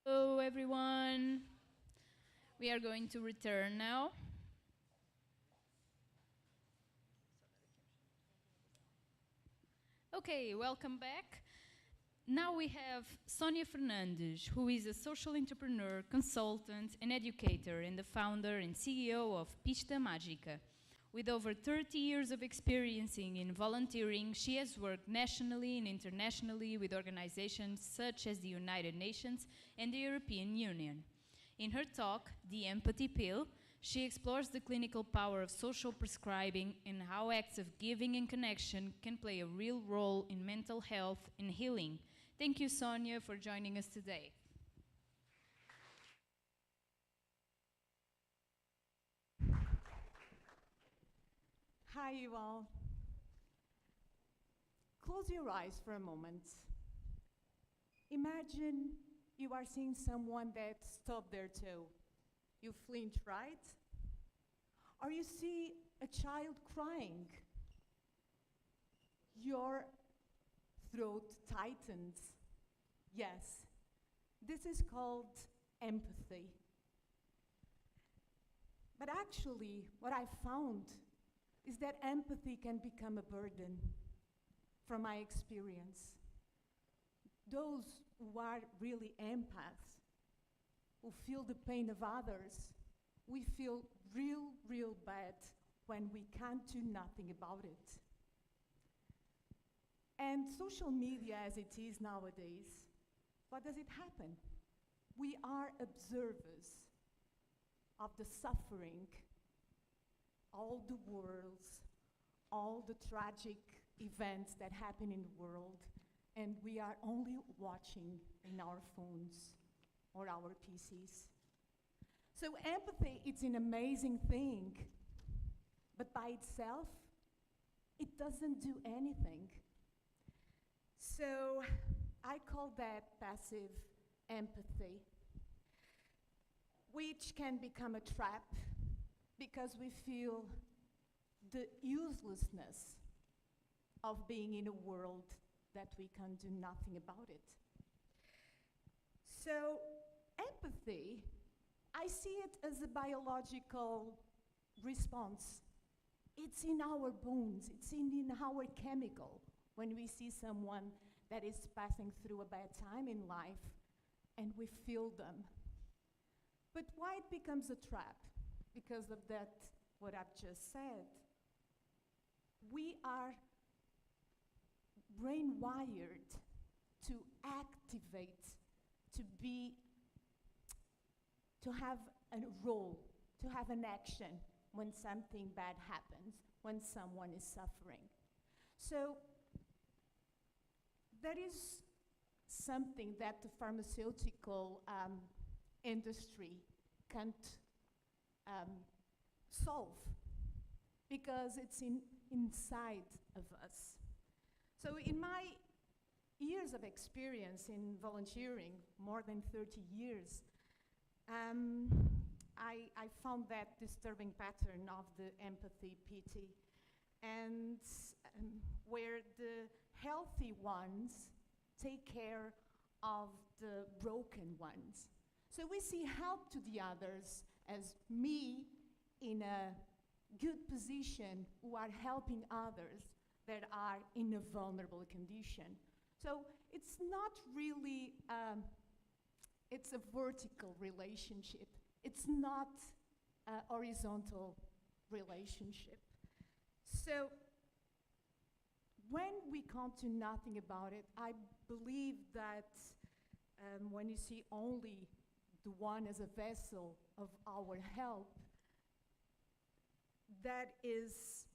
Hello, everyone. We are going to return now. Okay, welcome back. Now we have Sonia Fernandes, who is a social entrepreneur, consultant, and educator, and the founder and CEO of Pista Mágica. With over 30 years of experience in volunteering, she has worked nationally and internationally with organizations such as the United Nations and the European Union. In her talk, The Empathy Pill, she explores the clinical power of social prescribing and how acts of giving and connection can play a real role in mental health and healing. Thank you, Sonia, for joining us today. Hi, you all. Close your eyes for a moment. Imagine you are seeing someone that stubbed their toe. You flinch, right? Or you see a child crying. Your throat tightens. Yes, this is called empathy. But actually, what I found is that empathy can become a burden from my experience. Those who are really empaths, who feel the pain of others, we feel real bad when we can't do nothing about it. And social media as it is nowadays, what does it happen? We are observers of the suffering, all the wars, all the tragic events that happen in the world, and we are only watching in our phones or our PCs. So empathy, it's an amazing thing, but by itself, it doesn't do anything. So I call that passive empathy, which can become a trap because we feel the uselessness of being in a world that we can do nothing about it. So empathy, I see it as a biological response. It's in our bones, it's in our chemical when we see someone that is passing through a bad time in life and we feel them. But why it becomes a trap? Because of that, what I've just said. We are brain-wired to activate, to have a role, to have an action when something bad happens, when someone is suffering. So that is something that the pharmaceutical industry can't solve because it's inside of us. So in my years of experience in volunteering, more than 30 years, I found that disturbing pattern of the empathy pity, and where the healthy ones take care of the broken ones. So we see help to the others as me in a good position who are helping others that are in a vulnerable condition. So it's not really, it's a vertical relationship. It's not a horizontal relationship. So when we can't do nothing about it, I believe that when you see only the one as a vessel of our help, that is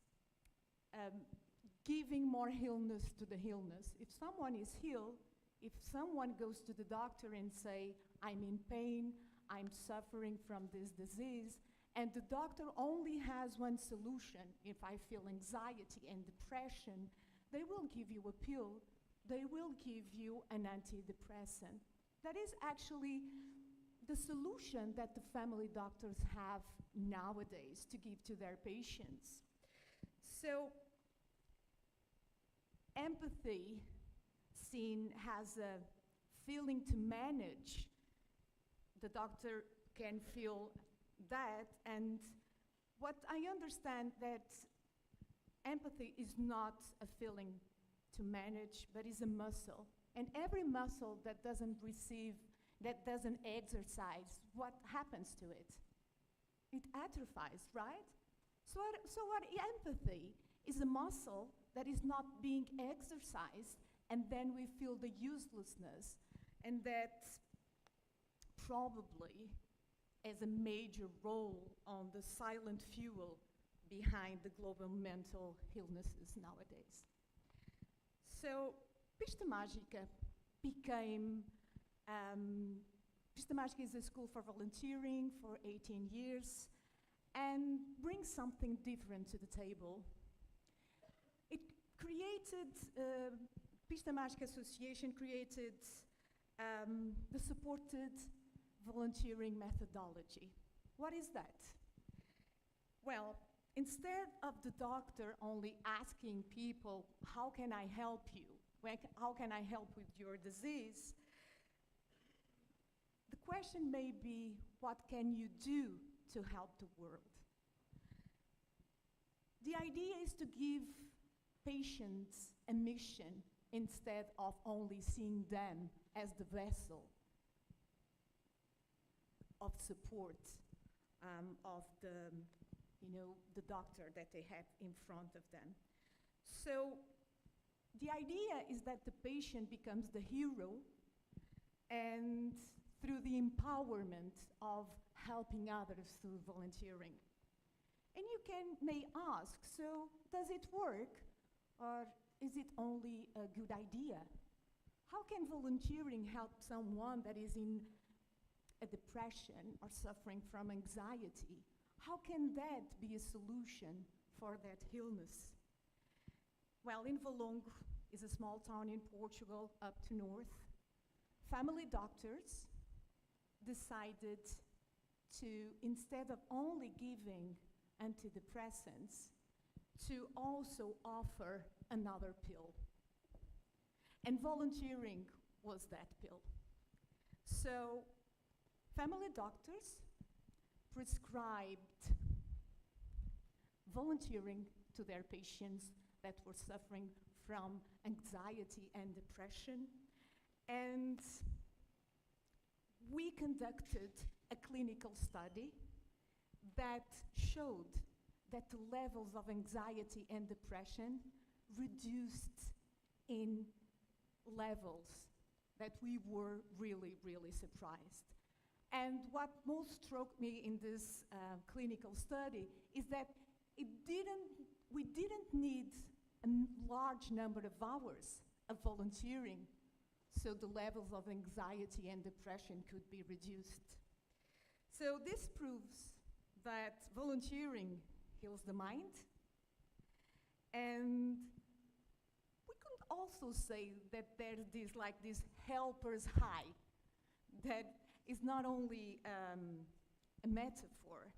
giving more illness to the illness. If someone is healed, if someone goes to the doctor and say, I'm in pain, I'm suffering from this disease, and the doctor only has one solution, if I feel anxiety and depression, they will give you a pill, they will give you an antidepressant. That is actually the solution that the family doctors have nowadays to give to their patients. So empathy seen as a feeling to manage the doctor can feel that, and what I understand that empathy is not a feeling to manage, but is a muscle. And every muscle that doesn't exercise, what happens to it? It atrophies, right? So what empathy is a muscle that is not being exercised, and then we feel the uselessness, and that probably has a major role on the silent fuel behind the global mental illnesses nowadays. So Pista Mágica became, Pista Mágica is a school for volunteering for 18 years and brings something different to the table. It created, Pista Mágica Association created the supported volunteering methodology. What is that? Well, instead of the doctor only asking people, how can I help you? How can I help with your disease? The question may be, what can you do to help the world? The idea is to give patients a mission instead of only seeing them as the vessel of support of the doctor that they have in front of them. So the idea is that the patient becomes the hero, and through the empowerment of helping others through volunteering. And you may ask, so does it work, or is it only a good idea? How can volunteering help someone that is in a depression or suffering from anxiety? How can that be a solution for that illness? Well, in Valongo is a small town in Portugal up to north. Family doctors decided to, instead of only giving antidepressants, to also offer another pill. And volunteering was that pill. So family doctors prescribed volunteering to their patients that were suffering from anxiety and depression. And we conducted a clinical study that showed that the levels of anxiety and depression reduced in levels that we were really, really surprised. And what most struck me in this clinical study is that we didn't need a large number of hours of volunteering so the levels of anxiety and depression could be reduced. So this proves that volunteering heals the mind. And we could also say that there's this helper's high that is not only a metaphor,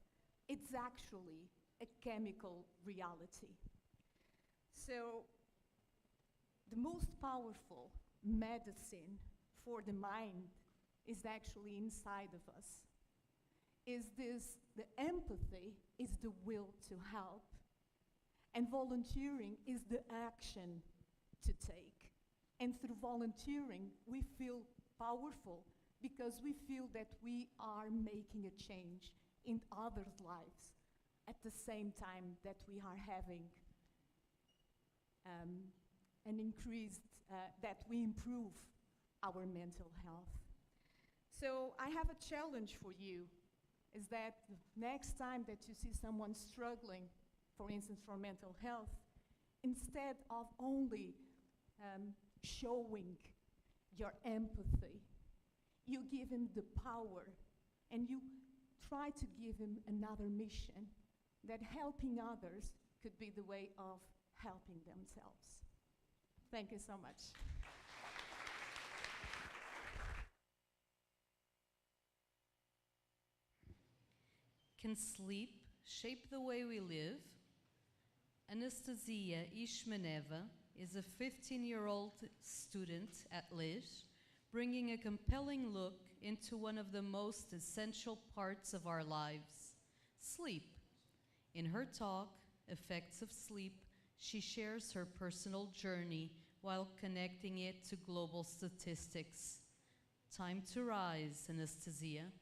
it's actually a chemical reality. So the most powerful medicine for the mind is actually inside of us. The empathy is the will to help, and volunteering is the action to take. And through volunteering, we feel powerful because we feel that we are making a change in others' lives at the same time that we are having an increased, that we improve our mental health. So I have a challenge for you, is that next time that you see someone struggling, for instance, for mental health, instead of only showing your empathy, you give him the power and you try to give him another mission, that helping others could be the way of helping themselves. Thank you so much. Can sleep shape the way we live? Anastasia Ishmaneva is a 15-year-old student at Liège, bringing a compelling look into one of the most essential parts of our lives, sleep. In her talk, Effects of Sleep, she shares her personal journey while connecting it to global statistics. Time to rise, Anastasia.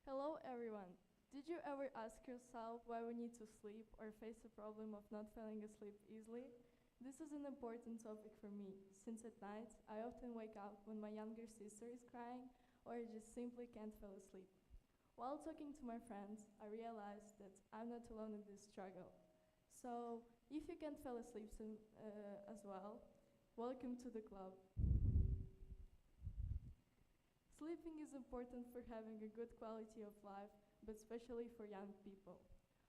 Hello everyone. Did you ever ask yourself why we need to sleep or face the problem of not falling asleep easily? This is an important topic for me, since at night I often wake up when my younger sister is crying or I just simply can't fall asleep. While talking to my friends, I realized that I'm not alone in this struggle. So, if you can't fall asleep as well, welcome to the club. Sleeping is important for having a good quality of life, but especially for young people.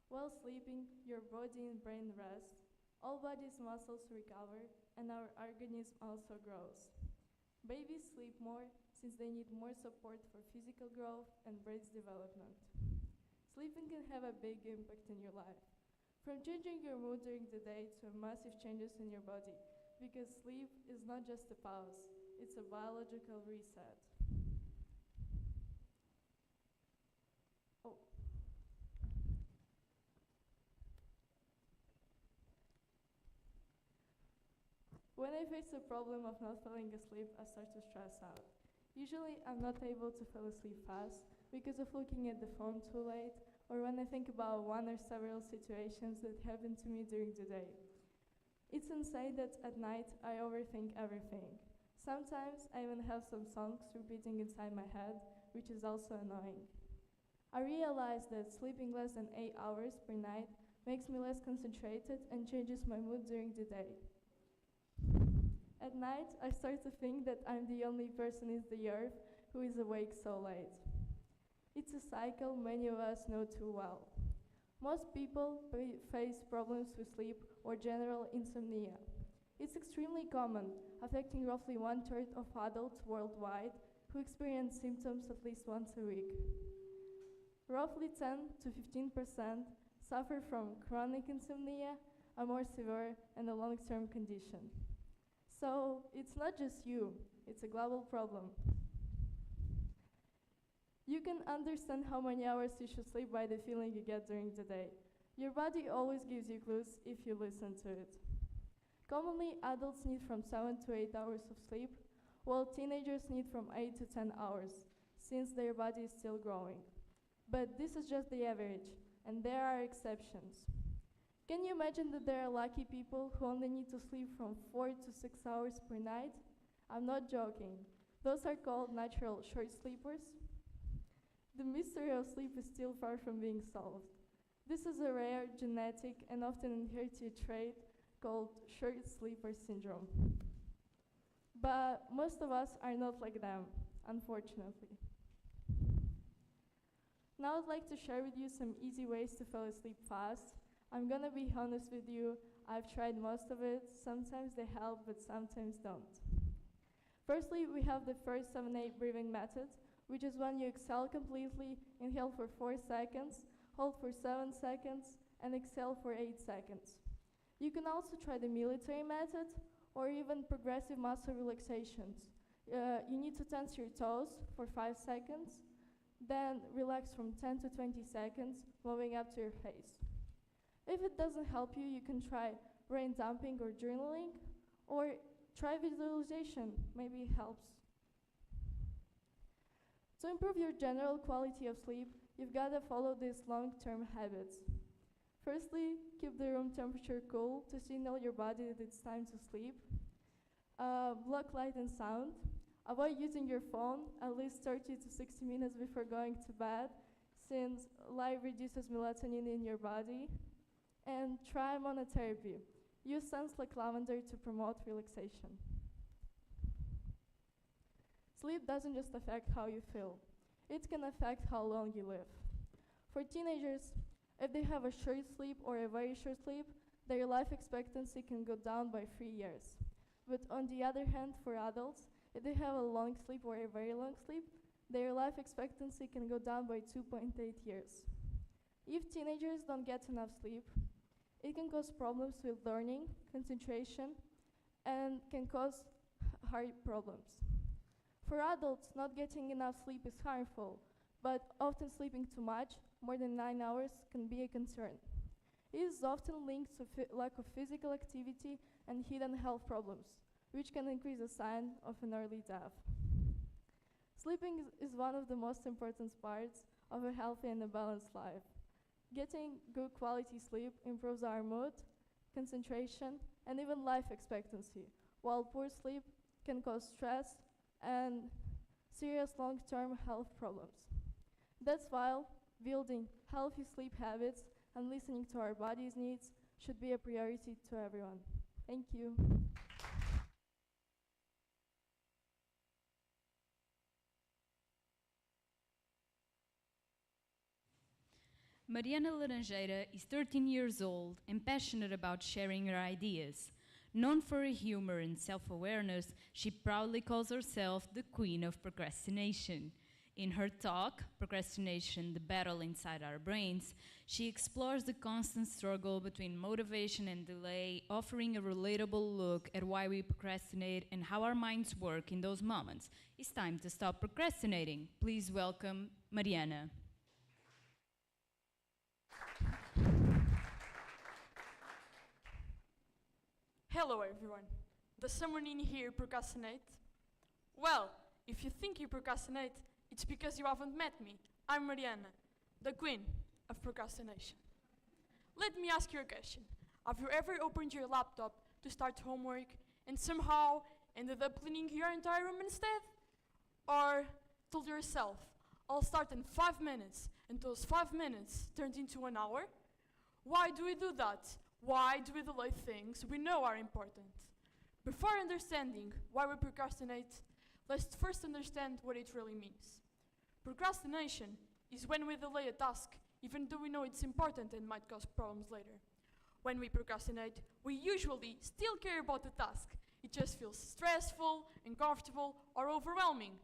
While sleeping, your body and brain rest, all body's muscles recover, and our organism also grows. Babies sleep more since they need more support for physical growth and brain development. Sleeping can have a big impact in your life, from changing your mood during the day to massive changes in your body, because sleep is not just a pause, it's a biological reset. Oh. When I face the problem of not falling asleep, I start to stress out. Usually, I'm not able to fall asleep fast because of looking at the phone too late, or when I think about one or several situations that happened to me during the day. It's insane that at night I overthink everything. Sometimes I even have some songs repeating inside my head, which is also annoying. I realized that sleeping less than 8 hours per night makes me less concentrated and changes my mood during the day. At night, I start to think that I'm the only person in the earth who is awake so late. It's a cycle many of us know too well. Most people face problems with sleep or general insomnia. It's extremely common, affecting roughly 1/3 of adults worldwide who experience symptoms at least once a week. Roughly 10 to 15% suffer from chronic insomnia, a more severe and a long-term condition. So it's not just you, it's a global problem. You can understand how many hours you should sleep by the feeling you get during the day. Your body always gives you clues if you listen to it. Commonly, adults need from 7 to 8 hours of sleep, while teenagers need from 8 to 10 hours, since their body is still growing. But this is just the average, and there are exceptions. Can you imagine that there are lucky people who only need to sleep from 4 to 6 hours per night? I'm not joking. Those are called natural short sleepers. The mystery of sleep is still far from being solved. This is a rare genetic and often inherited trait called short sleeper syndrome. But most of us are not like them, unfortunately. Now I'd like to share with you some easy ways to fall asleep fast. I'm gonna be honest with you, I've tried most of it. Sometimes they help, but sometimes don't. Firstly, we have the first 7-8 breathing method, which is when you exhale completely, inhale for 4 seconds, hold for 7 seconds, and exhale for 8 seconds. You can also try the military method, or even progressive muscle relaxations. You need to tense your toes for 5 seconds, then relax from 10 to 20 seconds, moving up to your face. If it doesn't help you, you can try brain dumping or journaling, or try visualization, maybe it helps. To improve your general quality of sleep, you've got to follow these long-term habits. Firstly, keep the room temperature cool to signal your body that it's time to sleep. Block light and sound. Avoid using your phone at least 30 to 60 minutes before going to bed, since light reduces melatonin in your body. And try monotherapy. Use scents like lavender to promote relaxation. Sleep doesn't just affect how you feel. It can affect how long you live. For teenagers, if they have a short sleep or a very short sleep, their life expectancy can go down by 3 years. But on the other hand, for adults, if they have a long sleep or a very long sleep, their life expectancy can go down by 2.8 years. If teenagers don't get enough sleep, It can cause problems with learning, concentration, and can cause heart problems. For adults, not getting enough sleep is harmful, but often sleeping too much, more than 9 hours, can be a concern. It is often linked to lack of physical activity and hidden health problems, which can increase the sign of an early death. Sleeping is one of the most important parts of a healthy and a balanced life. Getting good quality sleep improves our mood, concentration, and even life expectancy, while poor sleep can cause stress and serious long-term health problems. That's why building healthy sleep habits and listening to our body's needs should be a priority to everyone. Thank you. Mariana Laranjeira is 13 years old and passionate about sharing her ideas. Known for her humor and self-awareness, she proudly calls herself the Queen of Procrastination. In her talk, Procrastination, the Battle Inside Our Brains, she explores the constant struggle between motivation and delay, offering a relatable look at why we procrastinate and how our minds work in those moments. It's time to stop procrastinating. Please welcome Mariana. Hello everyone. Does someone in here procrastinate? Well, if you think you procrastinate, it's because you haven't met me. I'm Mariana, the queen of procrastination. Let me ask you a question. Have you ever opened your laptop to start homework and somehow ended up cleaning your entire room instead? Or told yourself, I'll start in 5 minutes, and those 5 minutes turned into an hour? Why do we do that? Why do we delay things we know are important? Before understanding why we procrastinate, let's first understand what it really means. Procrastination is when we delay a task even though we know it's important and might cause problems later. When we procrastinate, we usually still care about the task. It just feels stressful, uncomfortable, or overwhelming.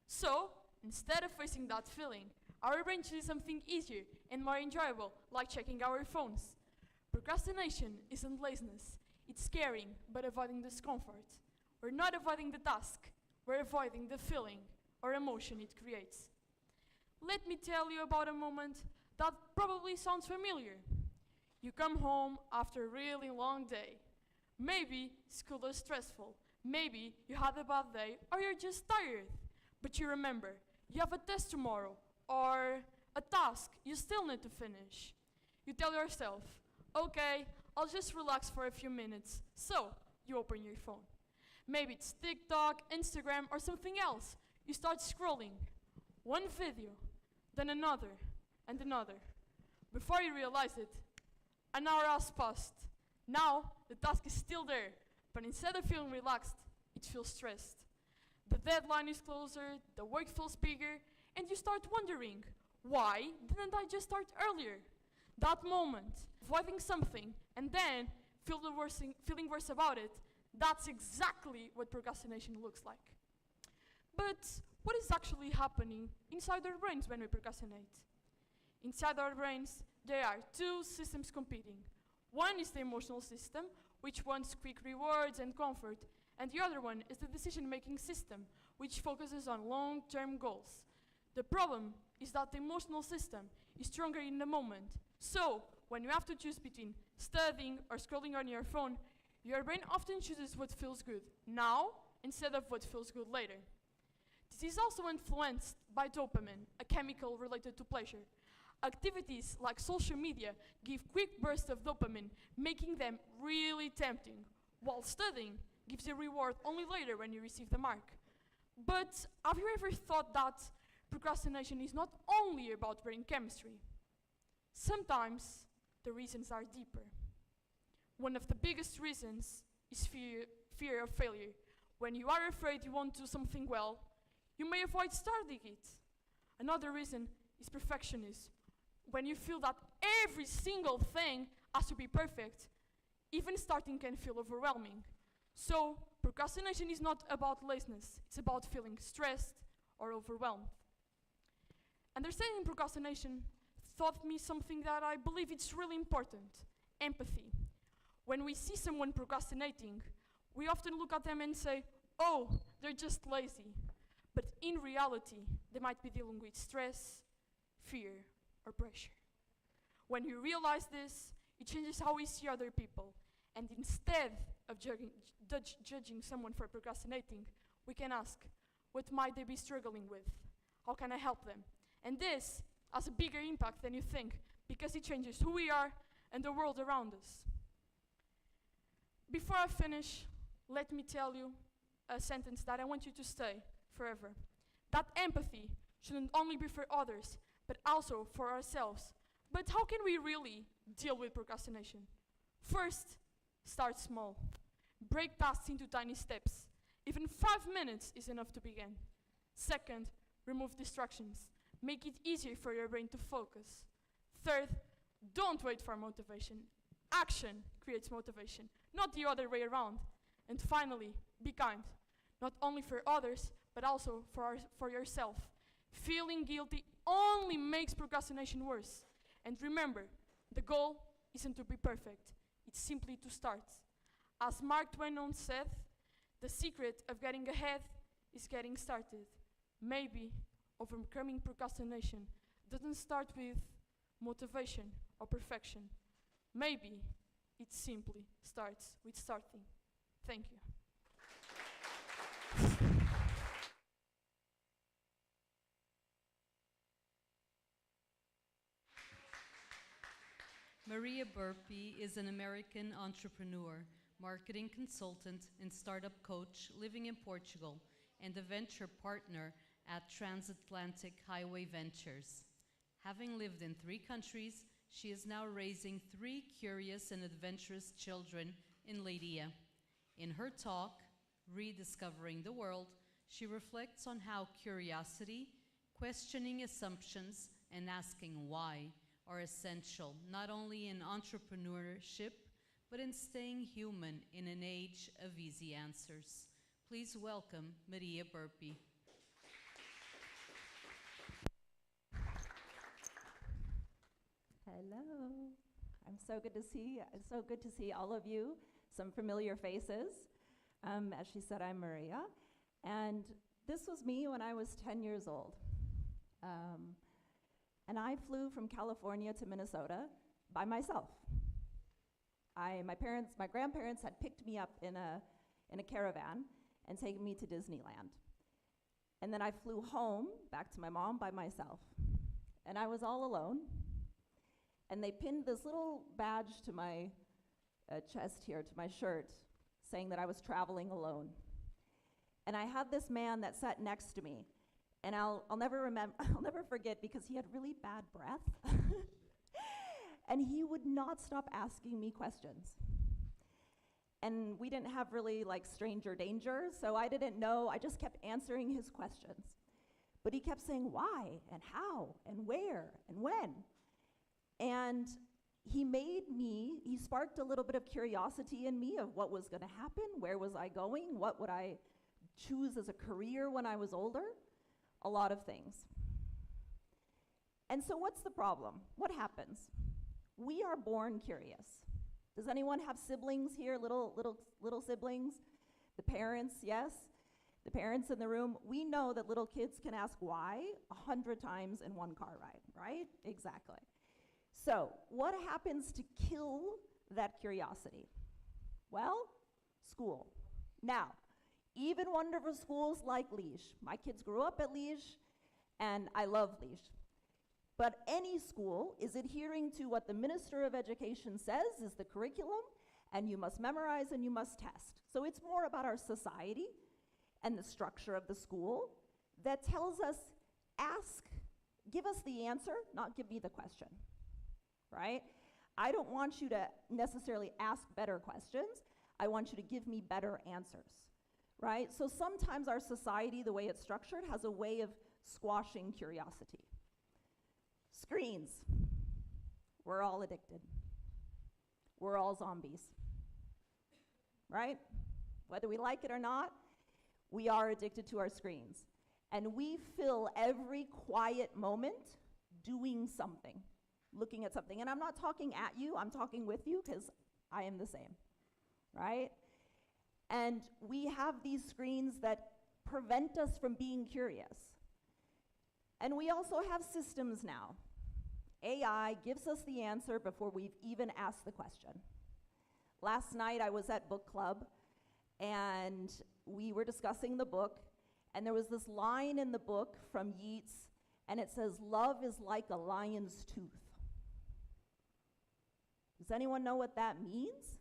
So, instead of facing that feeling, our brain chooses something easier and more enjoyable, like checking our phones. Procrastination isn't laziness. It's caring, but avoiding discomfort. We're not avoiding the task. We're avoiding the feeling or emotion it creates. Let me tell you about a moment that probably sounds familiar. You come home after a really long day. Maybe school is stressful. Maybe you had a bad day or you're just tired. But you remember, you have a test tomorrow or a task you still need to finish. You tell yourself, okay, I'll just relax for a few minutes. So, you open your phone. Maybe it's TikTok, Instagram, or something else. You start scrolling. One video, then another, and another. Before you realize it, an hour has passed. Now, the task is still there, but instead of feeling relaxed, it feels stressed. The deadline is closer, the work feels bigger, and you start wondering, why didn't I just start earlier? That moment, avoiding something, and then feeling worse about it, that's exactly what procrastination looks like. But what is actually happening inside our brains when we procrastinate? Inside our brains, there are two systems competing. One is the emotional system, which wants quick rewards and comfort, and the other one is the decision-making system, which focuses on long-term goals. The problem is that the emotional system is stronger in the moment. So, when you have to choose between studying or scrolling on your phone, your brain often chooses what feels good now instead of what feels good later. This is also influenced by dopamine, a chemical related to pleasure. Activities like social media give quick bursts of dopamine, making them really tempting, while studying gives a reward only later when you receive the mark. But have you ever thought that procrastination is not only about brain chemistry? Sometimes the reasons are deeper. One of the biggest reasons is fear of failure. When you are afraid you won't do something well, you may avoid starting it. Another reason is perfectionism. When you feel that every single thing has to be perfect, even starting can feel overwhelming. So, procrastination is not about laziness, it's about feeling stressed or overwhelmed. Understanding procrastination taught me something that I believe it's really important. empathy. When we see someone procrastinating, we often look at them and say, oh, they're just lazy. But in reality, they might be dealing with stress, fear, or pressure. When we realize this, it changes how we see other people. And instead of judging someone for procrastinating, we can ask, what might they be struggling with? How can I help them? And this has a bigger impact than you think, because it changes who we are and the world around us. Before I finish, let me tell you a sentence that I want you to stay forever. That empathy shouldn't only be for others, but also for ourselves. But how can we really deal with procrastination? First, start small. Break tasks into tiny steps. Even 5 minutes is enough to begin. Second, remove distractions. Make it easier for your brain to focus. Third, don't wait for motivation. Action creates motivation, not the other way around. And finally, be kind, not only for others, but also for yourself. Feeling guilty only makes procrastination worse. And remember, the goal isn't to be perfect, it's simply to start. As Mark Twain once said, the secret of getting ahead is getting started. Maybe overcoming procrastination doesn't start with motivation or perfection. Maybe it simply starts with starting. Thank you. Maria Burpee is an American entrepreneur, marketing consultant, and startup coach living in Portugal, and a venture partner at Transatlantic Highway Ventures. Having lived in 3 countries, she is now raising 3 curious and adventurous children in Leiria. In her talk, Rediscovering the World, she reflects on how curiosity, questioning assumptions, and asking why are essential not only in entrepreneurship, but in staying human in an age of easy answers. Please welcome Maria Burpee. Hello. I'm so good to see all of you, some familiar faces. As she said, I'm Maria, and this was me when I was 10 years old. And I flew from California to Minnesota by myself. My grandparents had picked me up in a caravan and taken me to Disneyland. And then I flew home back to my mom by myself. And I was all alone. And they pinned this little badge to my chest here, to my shirt, saying that I was traveling alone. And I had this man that sat next to me, and I'll never forget, because he had really bad breath. And he would not stop asking me questions. And we didn't have really like stranger danger, so I didn't know, I just kept answering his questions. But he kept saying why, and how, and where, and when. And he sparked a little bit of curiosity in me of what was gonna happen, where was I going, what would I choose as a career when I was older, a lot of things. And so what's the problem? What happens? We are born curious. Does anyone have siblings here, little siblings? The parents, yes? The parents in the room, we know that little kids can ask why 100 times in one car ride, right? Exactly. So what happens to kill that curiosity? Well, school. Now, even wonderful schools like Liège. My kids grew up at Liège, and I love Liège. But any school is adhering to what the Minister of Education says is the curriculum, and you must memorize and you must test. So it's more about our society and the structure of the school that tells us, give us the answer, not give me the question, right? I don't want you to necessarily ask better questions. I want you to give me better answers, right? So sometimes our society, the way it's structured, has a way of squashing curiosity. Screens. We're all addicted. We're all zombies, right? Whether we like it or not, we are addicted to our screens. And we fill every quiet moment doing something. looking at something. And I'm not talking at you, I'm talking with you because I am the same, right? And we have these screens that prevent us from being curious. And we also have systems now. AI gives us the answer before we've even asked the question. Last night I was at book club and we were discussing the book, and there was this line in the book from Yeats, and it says, "Love is like a lion's tooth." Does anyone know what that means?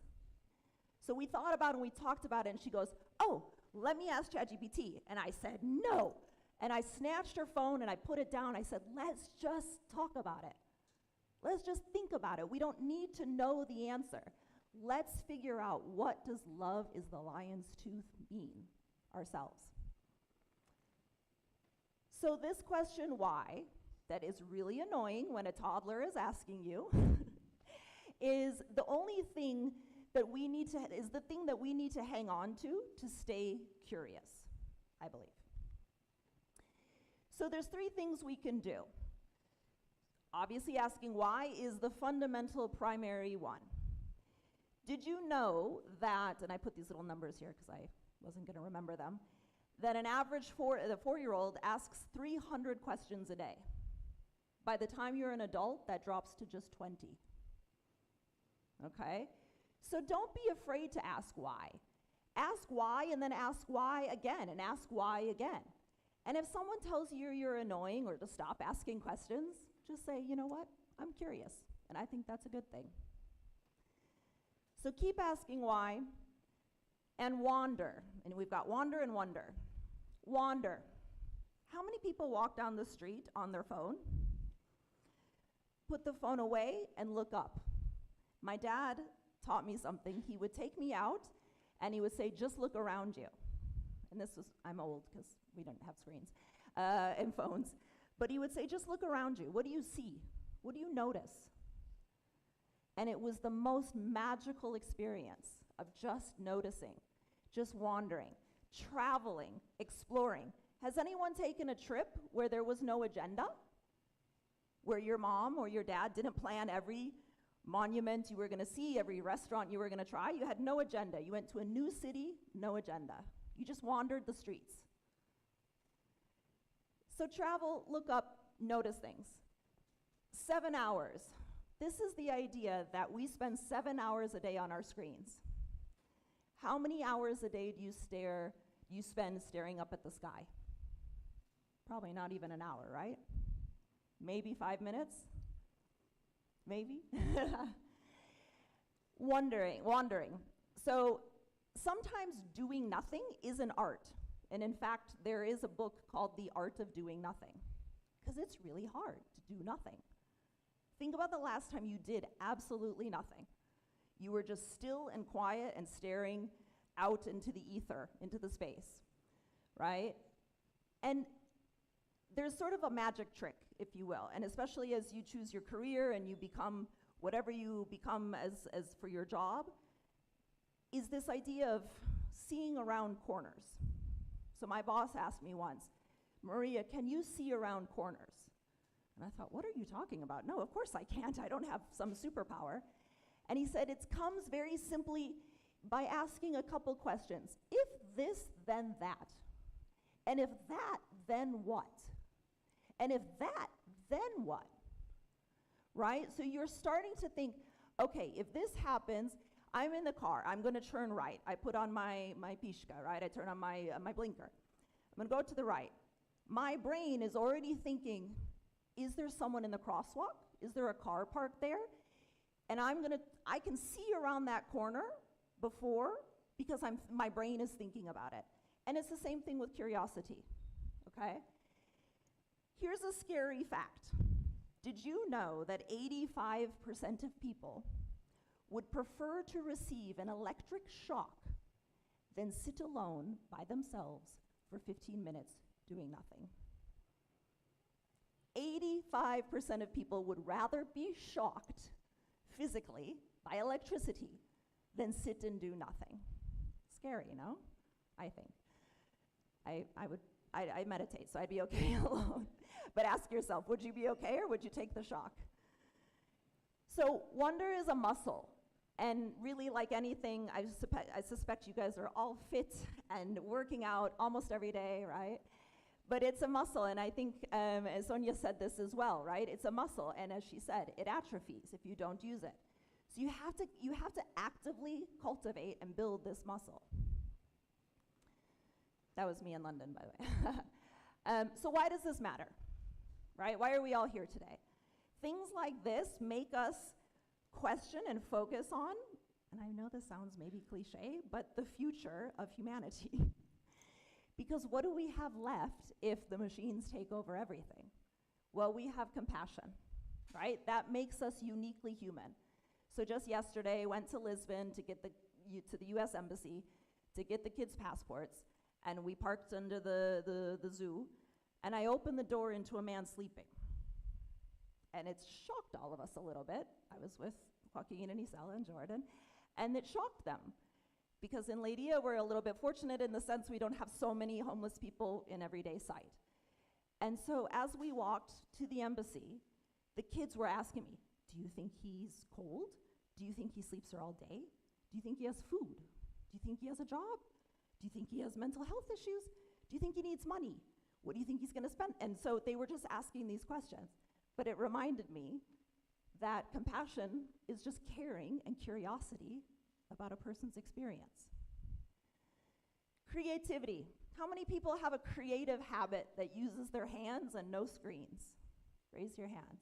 So we thought about it and we talked about it, and she goes, "Oh, let me ask ChatGPT." And I said, "No." And I snatched her phone and I put it down. I said, "Let's just talk about it. Let's just think about it. We don't need to know the answer. Let's figure out, what does love is the lion's tooth mean ourselves?" So this question, why, that is really annoying when a toddler is asking you, is the only thing that we need to, is the thing that we need to hang on to stay curious, I believe. So there's 3 things we can do. Obviously, asking why is the fundamental primary one. Did you know that, and I put these little numbers here because I wasn't going to remember them, that an average the 4-year-old asks 300 questions a day. By the time you're an adult, that drops to just 20. Okay? So don't be afraid to ask why. Ask why, and then ask why again, and ask why again. And if someone tells you you're annoying or to stop asking questions, just say, "You know what? I'm curious." And I think that's a good thing. So keep asking why, and wander. And we've got wander and wonder. Wander. How many people walk down the street on their phone, put the phone away, and look up? My dad taught me something. He would take me out, and he would say, "Just look around you." And this was, I'm old because we didn't have screens and phones. But he would say, "Just look around you. What do you see? What do you notice?" And it was the most magical experience of just noticing, just wandering, traveling, exploring. Has anyone taken a trip where there was no agenda? Where your mom or your dad didn't plan every monument you were going to see, every restaurant you were going to try? You had no agenda. You went to a new city, no agenda. You just wandered the streets. So travel, look up, notice things. 7 hours. This is the idea that we spend 7 hours a day on our screens. How many hours a day do you spend staring up at the sky? Probably not even an hour, right? Maybe 5 minutes? Maybe? Wandering. So sometimes doing nothing is an art. And in fact, there is a book called The Art of Doing Nothing, because it's really hard to do nothing. Think about the last time you did absolutely nothing. You were just still and quiet and staring out into the ether, into the space, right? And there's sort of a magic trick, if you will, and especially as you choose your career and you become whatever you become as for your job, is this idea of seeing around corners. So my boss asked me once, "Maria, can you see around corners?" And I thought, what are you talking about? No, of course I can't. I don't have some superpower. And he said, it comes very simply by asking a couple questions. If this, then that. And if that, then what? And if that, then what? Right? So you're starting to think, okay, if this happens, I'm in the car. I'm going to turn right. I put on my pishka, right? I turn on my blinker. I'm going to go to the right. My brain is already thinking, is there someone in the crosswalk? Is there a car parked there? And I can see around that corner before, because my brain is thinking about it. And it's the same thing with curiosity, okay? Here's a scary fact. Did you know that 85% of people would prefer to receive an electric shock than sit alone by themselves for 15 minutes doing nothing? 85% of people would rather be shocked physically by electricity than sit and do nothing. Scary, no? I think. I meditate, so I'd be okay alone. But ask yourself, would you be okay or would you take the shock? So wonder is a muscle. And really, like anything, I suspect you guys are all fit and working out almost every day, right? But it's a muscle, and I think, as Sonia said this as well, right? It's a muscle, and as she said, it atrophies if you don't use it. So you have to actively cultivate and build this muscle. That was me in London, by the way. So why does this matter, right? Why are we all here today? Things like this make us question and focus on, and I know this sounds maybe cliche, but the future of humanity. Because what do we have left if the machines take over everything? Well, we have compassion, right? That makes us uniquely human. So just yesterday, I went to Lisbon to get to the US Embassy to get the kids' passports, and we parked under the zoo, and I opened the door into a man sleeping. And it shocked all of us a little bit. I was with Joaquin and Isela and Jordan, and it shocked them. Because in Leiria, we're a little bit fortunate in the sense we don't have so many homeless people in everyday sight. And so as we walked to the embassy, the kids were asking me, do you think he's cold? Do you think he sleeps here all day? Do you think he has food? Do you think he has a job? Do you think he has mental health issues? Do you think he needs money? What do you think he's gonna spend? And so they were just asking these questions. But it reminded me that compassion is just caring and curiosity about a person's experience. Creativity. How many people have a creative habit that uses their hands and no screens? Raise your hands.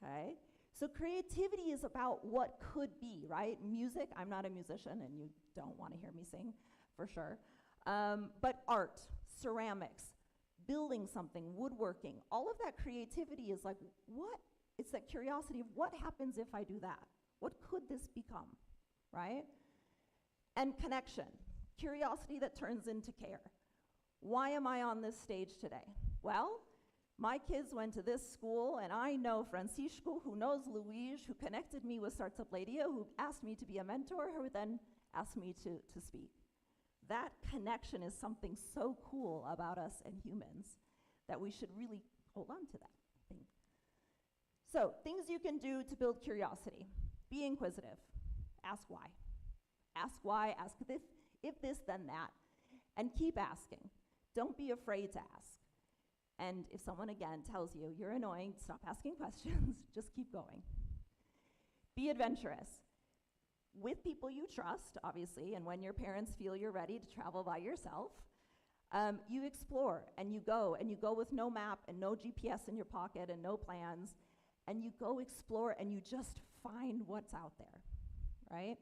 Okay? So creativity is about what could be, right? Music, I'm not a musician and you don't want to hear me sing, for sure. But art, ceramics, building something, woodworking, all of that creativity is like, what? It's that curiosity of what happens if I do that? What could this become, right? And connection, curiosity that turns into care. Why am I on this stage today? Well, my kids went to this school, and I know Francisco, who knows Luis, who connected me with TEDxLeiria, who asked me to be a mentor, who then asked me to speak. That connection is something so cool about us and humans that we should really hold on to that thing. So, things you can do to build curiosity. Be inquisitive. Ask why. Ask why, ask this, if this, then that. And keep asking. Don't be afraid to ask. And if someone, again, tells you you're annoying, stop asking questions, just keep going. Be adventurous. With people you trust, obviously, and when your parents feel you're ready to travel by yourself, you explore and you go with no map and no GPS in your pocket and no plans, and you go explore and you just find what's out there, right?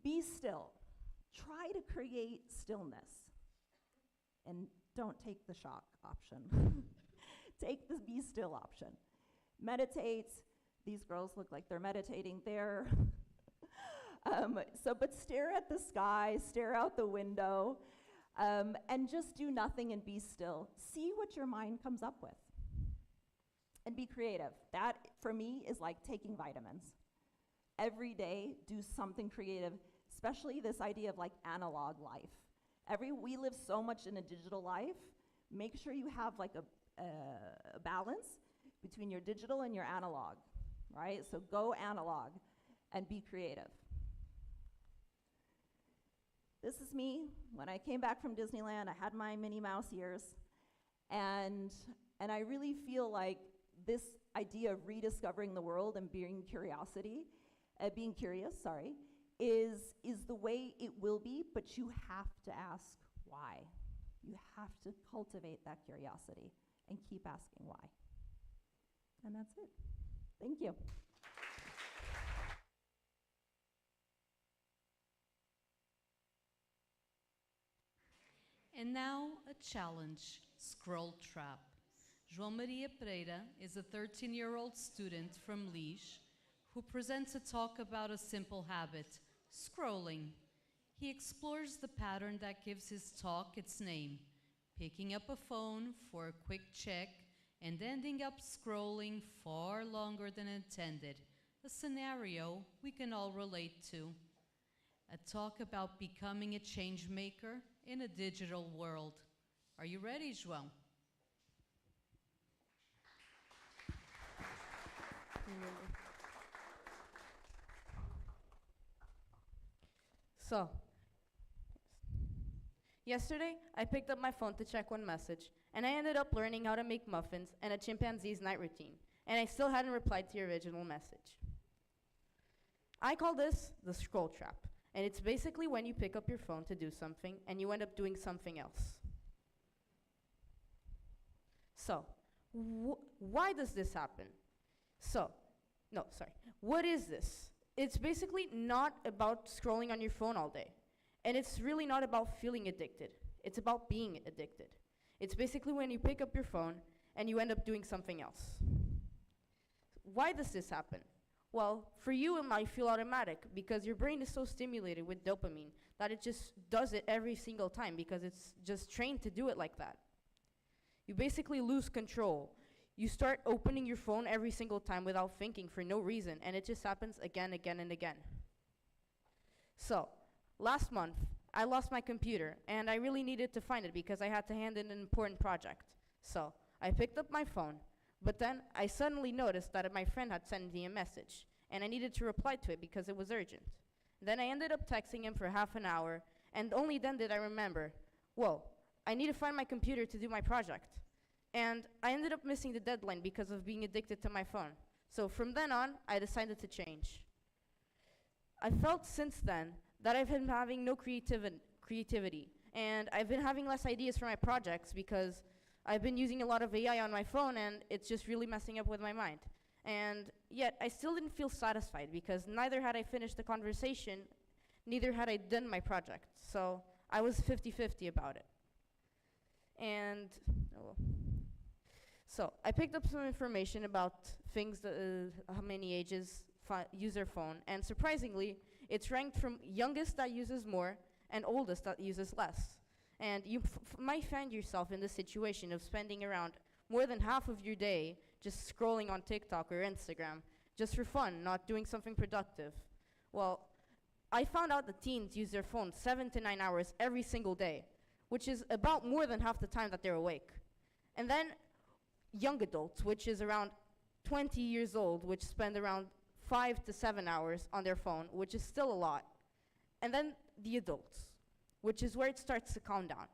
Be still. Try to create stillness. And don't take the shock option. Take the be still option. Meditate. These girls look like they're meditating there. But stare at the sky, stare out the window, and just do nothing and be still. See what your mind comes up with. And be creative. That, for me, is like taking vitamins. Every day, do something creative, especially this idea of like analog life. We live so much in a digital life. Make sure you have like a balance between your digital and your analog, right? So go analog and be creative. This is me. When I came back from Disneyland, I had my Minnie Mouse ears, and I really feel like this idea of rediscovering the world and being curious, is the way it will be, but you have to ask why. You have to cultivate that curiosity and keep asking why. And that's it. Thank you. And now a challenge, scroll trap. João Maria Pereira is a 13-year-old student from Liege who presents a talk about a simple habit, scrolling. He explores the pattern that gives his talk its name, picking up a phone for a quick check and ending up scrolling far longer than intended, a scenario we can all relate to. A talk about becoming a change maker in a digital world. Are you ready, João? So, yesterday I picked up my phone to check one message, and I ended up learning how to make muffins and a chimpanzee's night routine, and I still hadn't replied to your original message. I call this the scroll trap, and it's basically when you pick up your phone to do something and you end up doing something else. So, why does this happen? What is this? It's basically not about scrolling on your phone all day. And it's really not about feeling addicted. It's about being addicted. It's basically when you pick up your phone and you end up doing something else. Why does this happen? Well, for you it might feel automatic because your brain is so stimulated with dopamine that it just does it every single time because it's just trained to do it like that. You basically lose control. You start opening your phone every single time without thinking for no reason, and it just happens again, and again. So, last month, I lost my computer, and I really needed to find it because I had to hand in an important project. So, I picked up my phone, but then I suddenly noticed that my friend had sent me a message, and I needed to reply to it because it was urgent. Then I ended up texting him for half an hour, and only then did I remember, whoa, I need to find my computer to do my project. And I ended up missing the deadline because of being addicted to my phone. So from then on, I decided to change. I felt since then that I've been having no creativity, and I've been having less ideas for my projects because I've been using a lot of AI on my phone, and it's just really messing up with my mind. And yet, I still didn't feel satisfied because neither had I finished the conversation, neither had I done my project. So I was 50-50 about it. And, so I picked up some information about things that, how many ages use their phone, and surprisingly, it's ranked from youngest that uses more and oldest that uses less. And you might find yourself in the situation of spending around more than half of your day just scrolling on TikTok or Instagram, just for fun, not doing something productive. Well, I found out that teens use their phones 7 to 9 hours every single day, which is about more than half the time that they're awake. And then young adults, which is around 20 years old, which spend around 5 to 7 hours on their phone, which is still a lot. And then the adults, which is where it starts to calm down,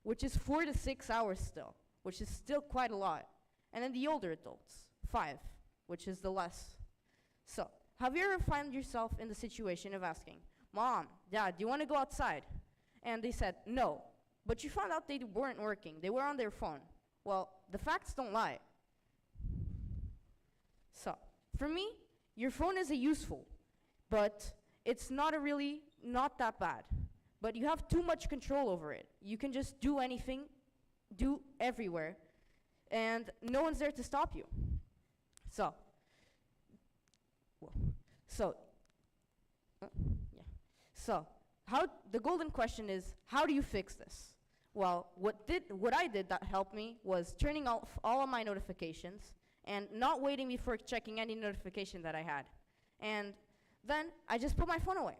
which is 4 to 6 hours still, which is still quite a lot. And then the older adults, 5, which is the less. So, have you ever found yourself in the situation of asking, Mom, Dad, do you want to go outside? And they said, no. But you found out they weren't working. They were on their phone. Well, the facts don't lie. So, for me, your phone is useful, but it's not that bad. But you have too much control over it. You can just do anything, do everywhere, and no one's there to stop you. The golden question is, how do you fix this? Well, what I did that helped me was turning off all of my notifications and not waiting before checking any notification that I had. And then I just put my phone away.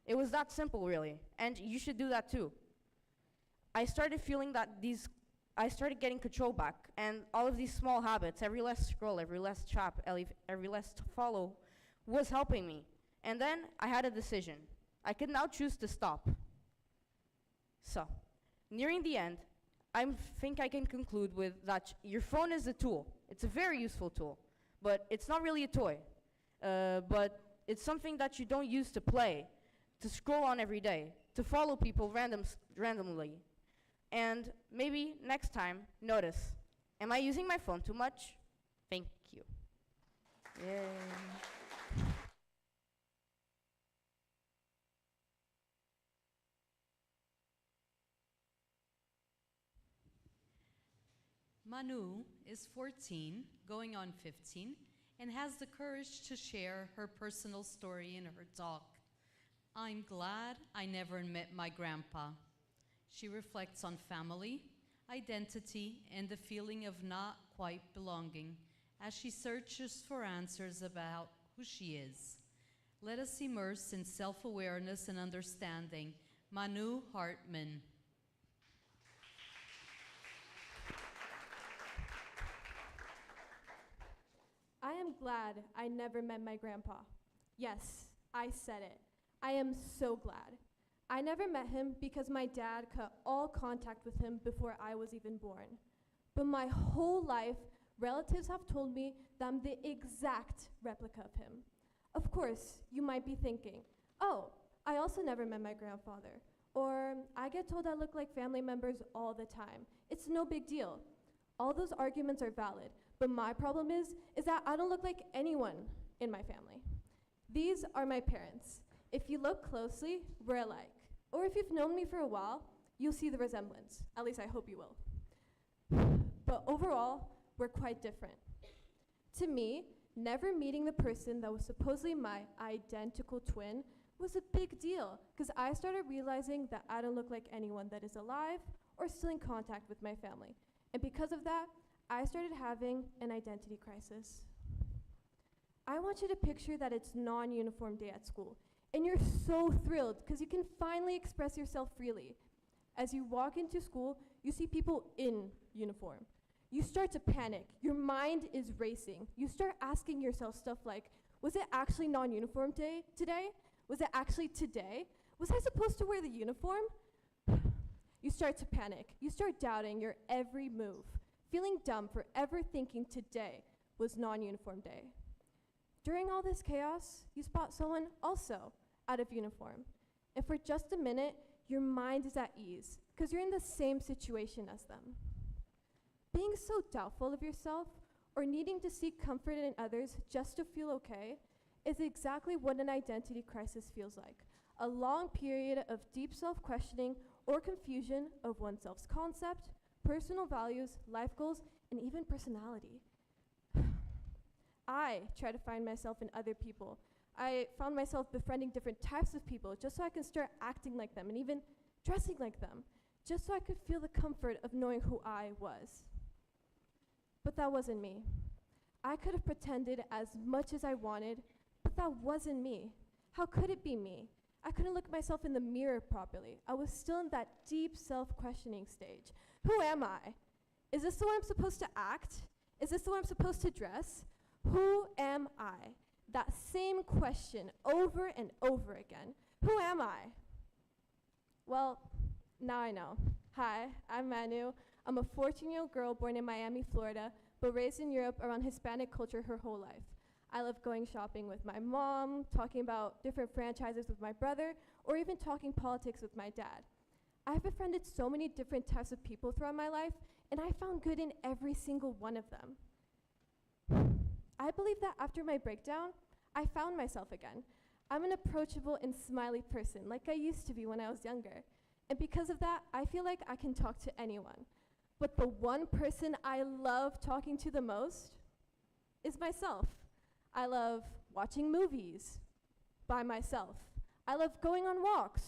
It was that simple, really. And you should do that too. I started feeling that I started getting control back, and all of these small habits, every less scroll, every less chat, every less follow, was helping me. And then I had a decision. I could now choose to stop. So, nearing the end, I think I can conclude with that your phone is a tool. It's a very useful tool, but it's not really a toy. But it's something that you don't use to play, to scroll on every day, to follow people randomly. And maybe next time, notice, am I using my phone too much? Thank you. Yay. Manu is 14, going on 15, and has the courage to share her personal story in her talk. I'm glad I never met my grandpa. She reflects on family, identity, and the feeling of not quite belonging as she searches for answers about who she is. Let us immerse in self-awareness and understanding. Manu Hartman. I am glad I never met my grandpa. Yes, I said it. I am so glad. I never met him because my dad cut all contact with him before I was even born. But my whole life, relatives have told me that I'm the exact replica of him. Of course, you might be thinking, oh, I also never met my grandfather. Or I get told I look like family members all the time. It's no big deal. All those arguments are valid, but my problem is that I don't look like anyone in my family. These are my parents. If you look closely, we're alike. Or if you've known me for a while, you'll see the resemblance. At least I hope you will. But overall, we're quite different. To me, never meeting the person that was supposedly my identical twin was a big deal, because I started realizing that I don't look like anyone that is alive or still in contact with my family. And because of that, I started having an identity crisis. I want you to picture that it's non-uniform day at school, and you're so thrilled because you can finally express yourself freely. As you walk into school, you see people in uniform. You start to panic. Your mind is racing. You start asking yourself stuff like, was it actually non-uniform day today? Was it actually today? Was I supposed to wear the uniform? You start to panic. You start doubting your every move, feeling dumb for ever thinking today was non-uniform day. During all this chaos, you spot someone also out of uniform. And for just a minute, your mind is at ease because you're in the same situation as them. Being so doubtful of yourself or needing to seek comfort in others just to feel okay is exactly what an identity crisis feels like. A long period of deep self-questioning or confusion of one's self-concept, personal values, life goals, and even personality. I try to find myself in other people. I found myself befriending different types of people just so I can start acting like them and even dressing like them, just so I could feel the comfort of knowing who I was. But that wasn't me. I could have pretended as much as I wanted, but that wasn't me. How could it be me? I couldn't look myself in the mirror properly. I was still in that deep self-questioning stage. Who am I? Is this the way I'm supposed to act? Is this the way I'm supposed to dress? Who am I? That same question over and over again. Who am I? Well, now I know. Hi, I'm Manu. I'm a 14-year-old girl born in Miami, Florida, but raised in Europe around Hispanic culture her whole life. I love going shopping with my mom, talking about different franchises with my brother, or even talking politics with my dad. I've befriended so many different types of people throughout my life, and I found good in every single one of them. I believe that after my breakdown, I found myself again. I'm an approachable and smiley person, like I used to be when I was younger. And because of that, I feel like I can talk to anyone. But the one person I love talking to the most is myself. I love watching movies by myself. I love going on walks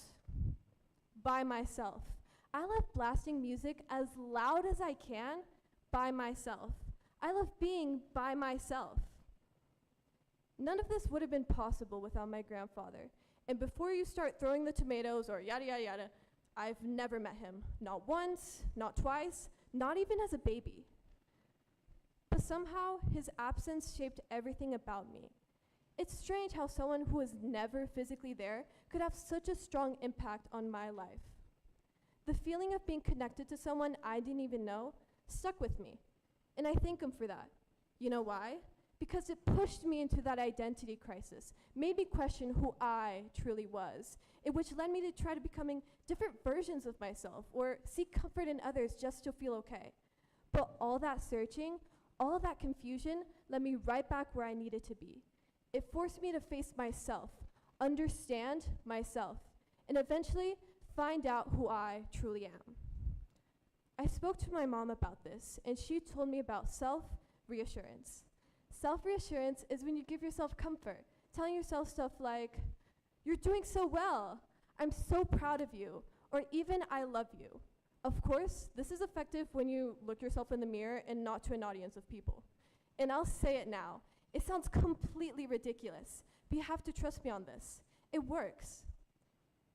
by myself. I love blasting music as loud as I can by myself. I love being by myself. None of this would have been possible without my grandfather. And before you start throwing the tomatoes or yada yada yada, I've never met him. Not once, not twice, not even as a baby. But somehow, his absence shaped everything about me. It's strange how someone who was never physically there could have such a strong impact on my life. The feeling of being connected to someone I didn't even know stuck with me. And I thank him for that. You know why? Because it pushed me into that identity crisis, made me question who I truly was, which led me to try to becoming different versions of myself or seek comfort in others just to feel okay. But all that searching, all that confusion led me right back where I needed to be. It forced me to face myself, understand myself, and eventually find out who I truly am. I spoke to my mom about this, and she told me about self-reassurance. Self-reassurance is when you give yourself comfort, telling yourself stuff like, "You're doing so well," "I'm so proud of you," or even "I love you." Of course, this is effective when you look yourself in the mirror and not to an audience of people. And I'll say it now. It sounds completely ridiculous, but you have to trust me on this. It works.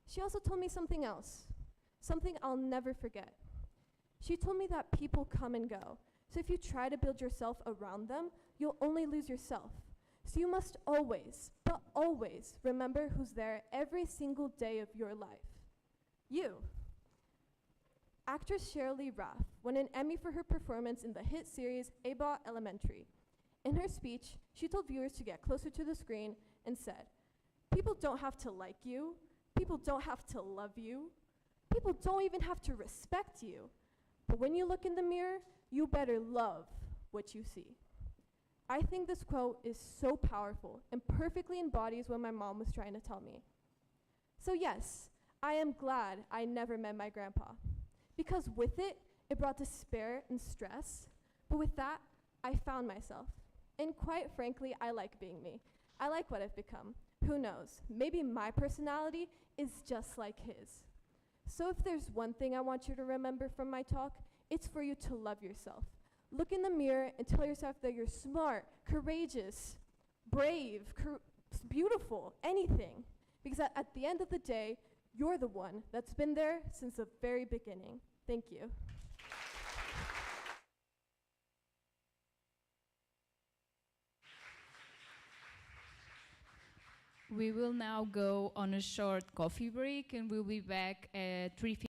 She also told me something else, something I'll never forget. She told me that people come and go. So if you try to build yourself around them, you'll only lose yourself. So you must always, but always, remember who's there every single day of your life. You. Actress Sheryl Lee Raff won an Emmy for her performance in the hit series Abbott Elementary. In her speech, she told viewers to get closer to the screen and said, "People don't have to like you. People don't have to love you. People don't even have to respect you. But when you look in the mirror, you better love what you see." I think this quote is so powerful and perfectly embodies what my mom was trying to tell me. So yes, I am glad I never met my grandpa, because with it, it brought despair and stress. But with that, I found myself. And quite frankly, I like being me. I like what I've become. Who knows? Maybe my personality is just like his. So if there's one thing I want you to remember from my talk, it's for you to love yourself. Look in the mirror and tell yourself that you're smart, courageous, brave, beautiful, anything. Because at the end of the day, you're the one that's been there since the very beginning. Thank you. We will now go on a short coffee break and we'll be back at 3:15.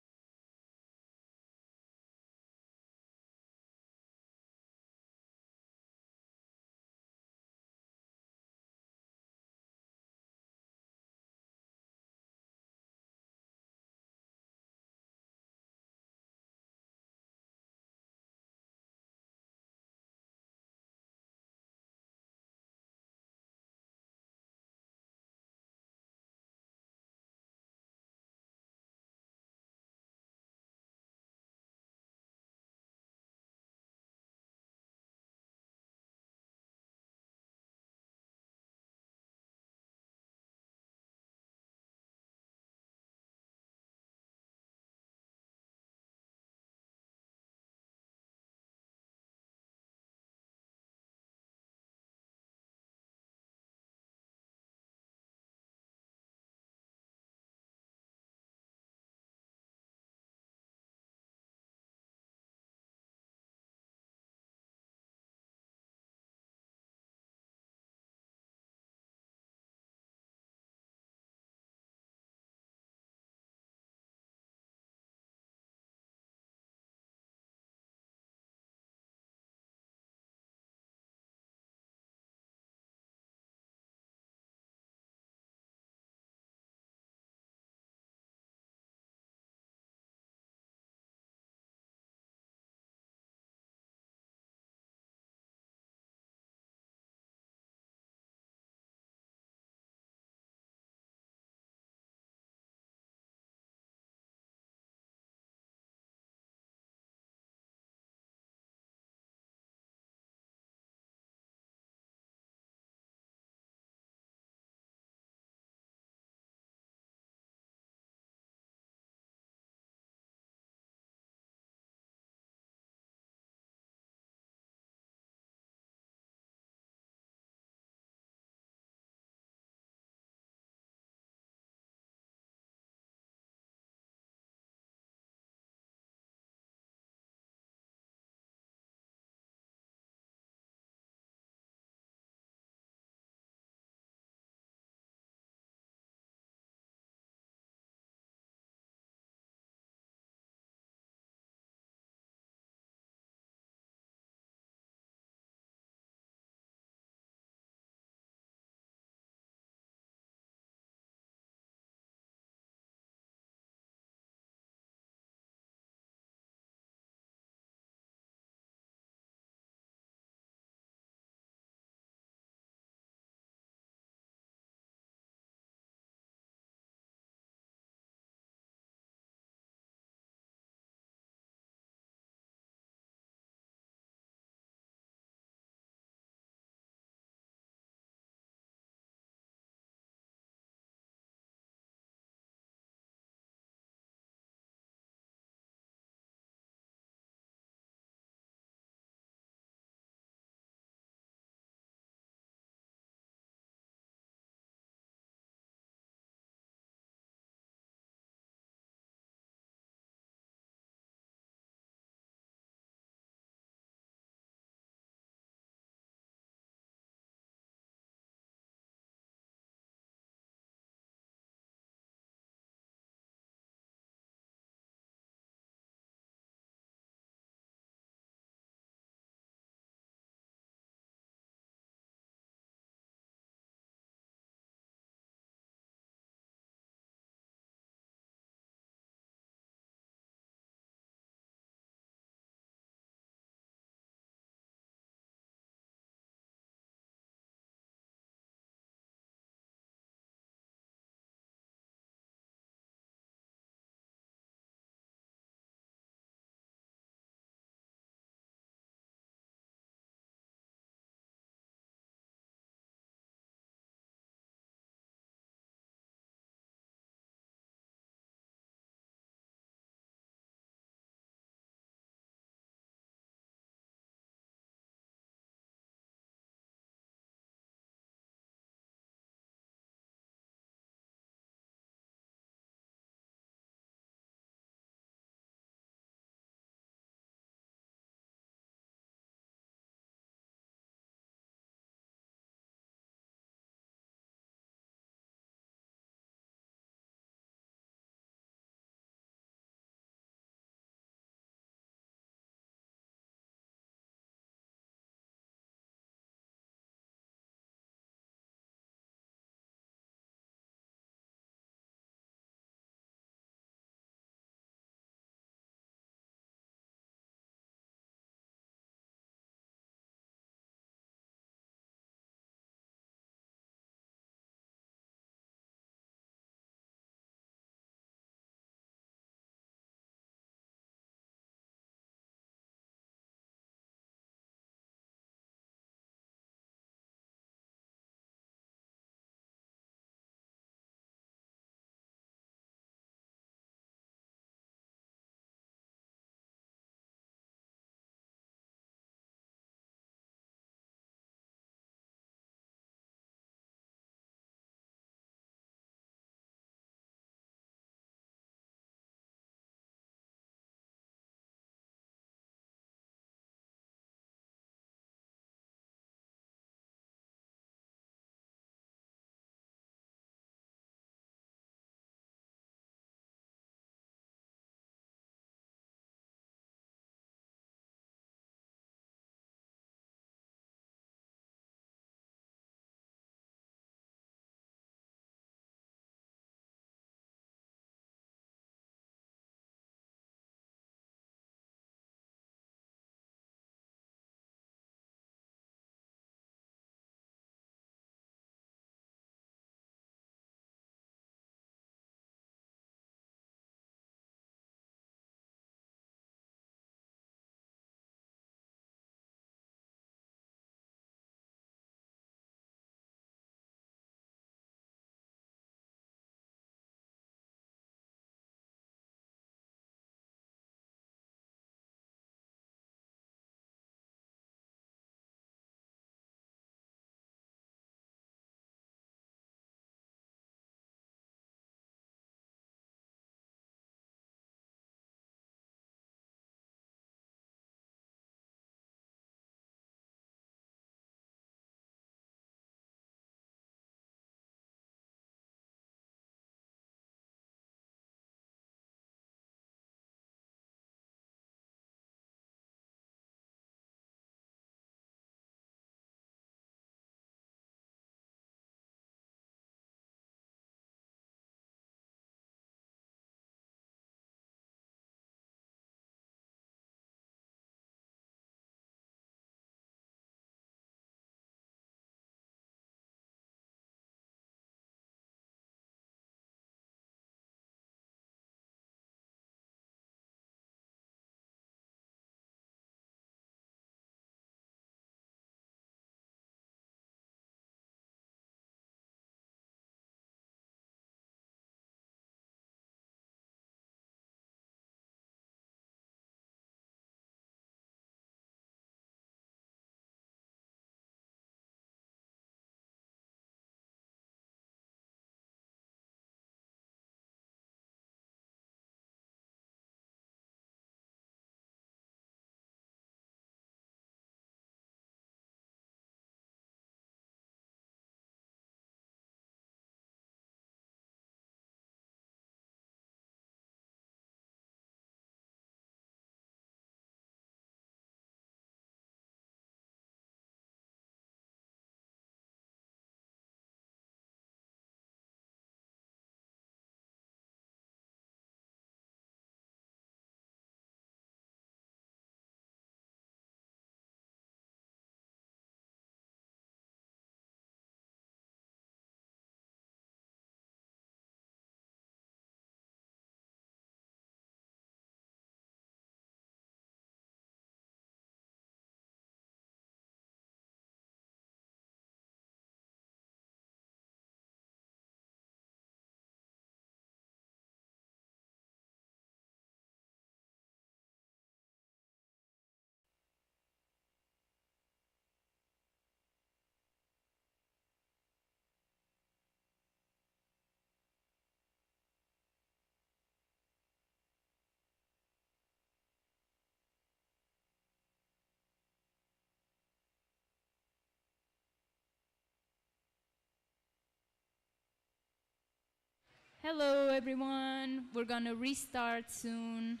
Hello, everyone. We're gonna restart soon.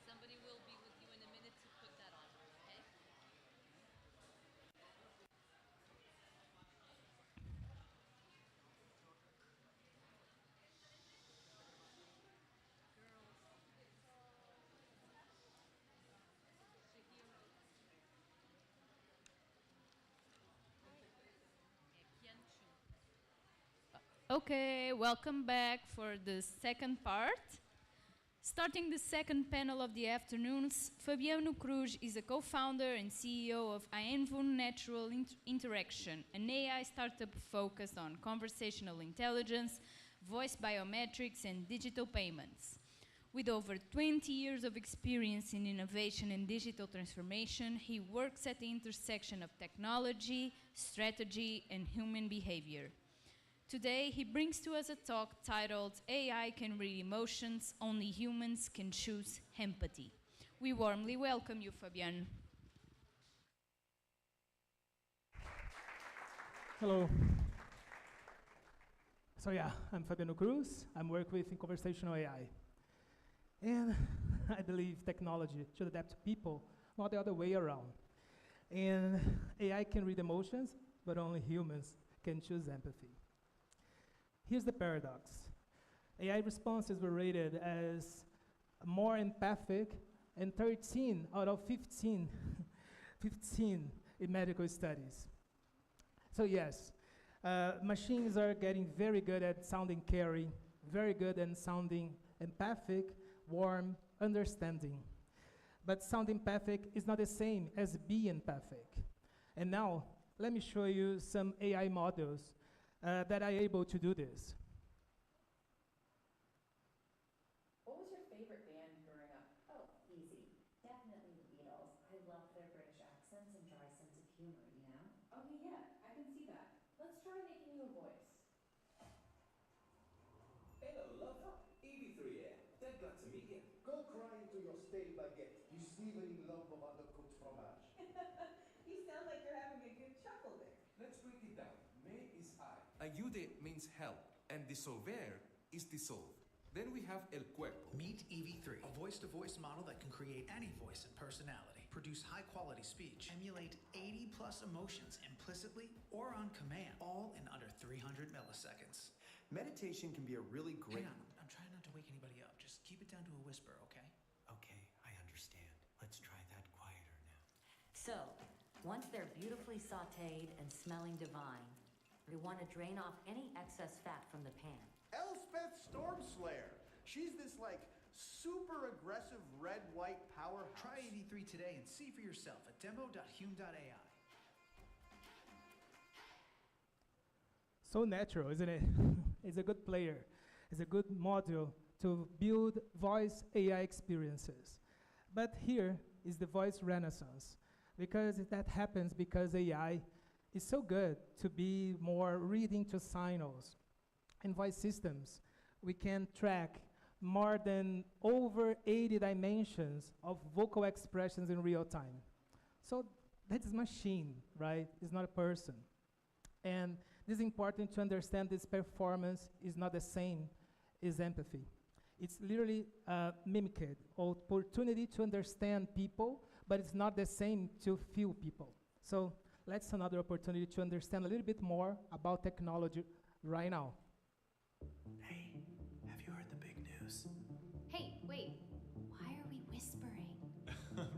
Somebody will be with you in a minute to put that on, okay? Okay, welcome back for the second part. Starting the second panel of the afternoons, Fabiano Cruz is a co-founder and CEO of Ainvun Natural Interaction, an AI startup focused on conversational intelligence, voice biometrics, and digital payments. With over 20 years of experience in innovation and digital transformation, he works at the intersection of technology, strategy, and human behavior. Today, he brings to us a talk titled AI Can Read Emotions, Only Humans Can Choose Empathy. We warmly welcome you, Fabian. Hello. So yeah, I'm Fabiano Cruz. I'm working with in conversational AI. And I believe technology should adapt to people, not the other way around. And AI can read emotions, but only humans can choose empathy. Here's the paradox. AI responses were rated as more empathic in 13 out of 15, 15 in medical studies. So yes, machines are getting very good at sounding caring, very good at sounding empathic, warm, understanding. But sounding empathic is not the same as being empathic. And now, let me show you some AI models that are able to do this. What was your favorite band growing up? Oh, easy. Definitely the Beatles. I love their British accents and dry sense of humor, you know? Okay, yeah, I can see that. Let's try making you a voice. Hello, love. EV3 here. Dead glad to meet you. Go cry into your stale baguette. You sliver in love of undercooked fromage. You sound like you're having a good chuckle there. Let's break it down. Me is I. Ayude means help, and dissolver is dissolve. Then we have el cuerpo. Meet EV3, a voice-to-voice model that can create any voice and personality, produce high-quality speech, emulate 80-plus emotions implicitly or on command, all in under 300 milliseconds. Meditation can be a really great... Hang on, I'm trying not to wake anybody up. Just keep it down to a whisper, okay? Okay, I understand. Let's try that quieter now. So, once they're beautifully sauteed and smelling divine, we want to drain off any excess fat from the pan. Elspeth Stormslayer. She's this like super aggressive red-white powerhouse. Try EV3 today and see for yourself at demo.hume.ai. So natural, isn't it? It's a good player. It's a good module to build voice AI experiences. But here is the voice renaissance, because that happens because AI is so good to be more reading to signals. In voice systems, we can track more than over 80 dimensions of vocal expressions in real time. So that is machine, right? It's not a person. And it is important to understand this performance is not the same as empathy. It's literally mimicked, opportunity to understand people, but it's not the same to feel people. So that's another opportunity to understand a little bit more about technology right now. Hey, have you heard the big news? Hey, wait. Why are we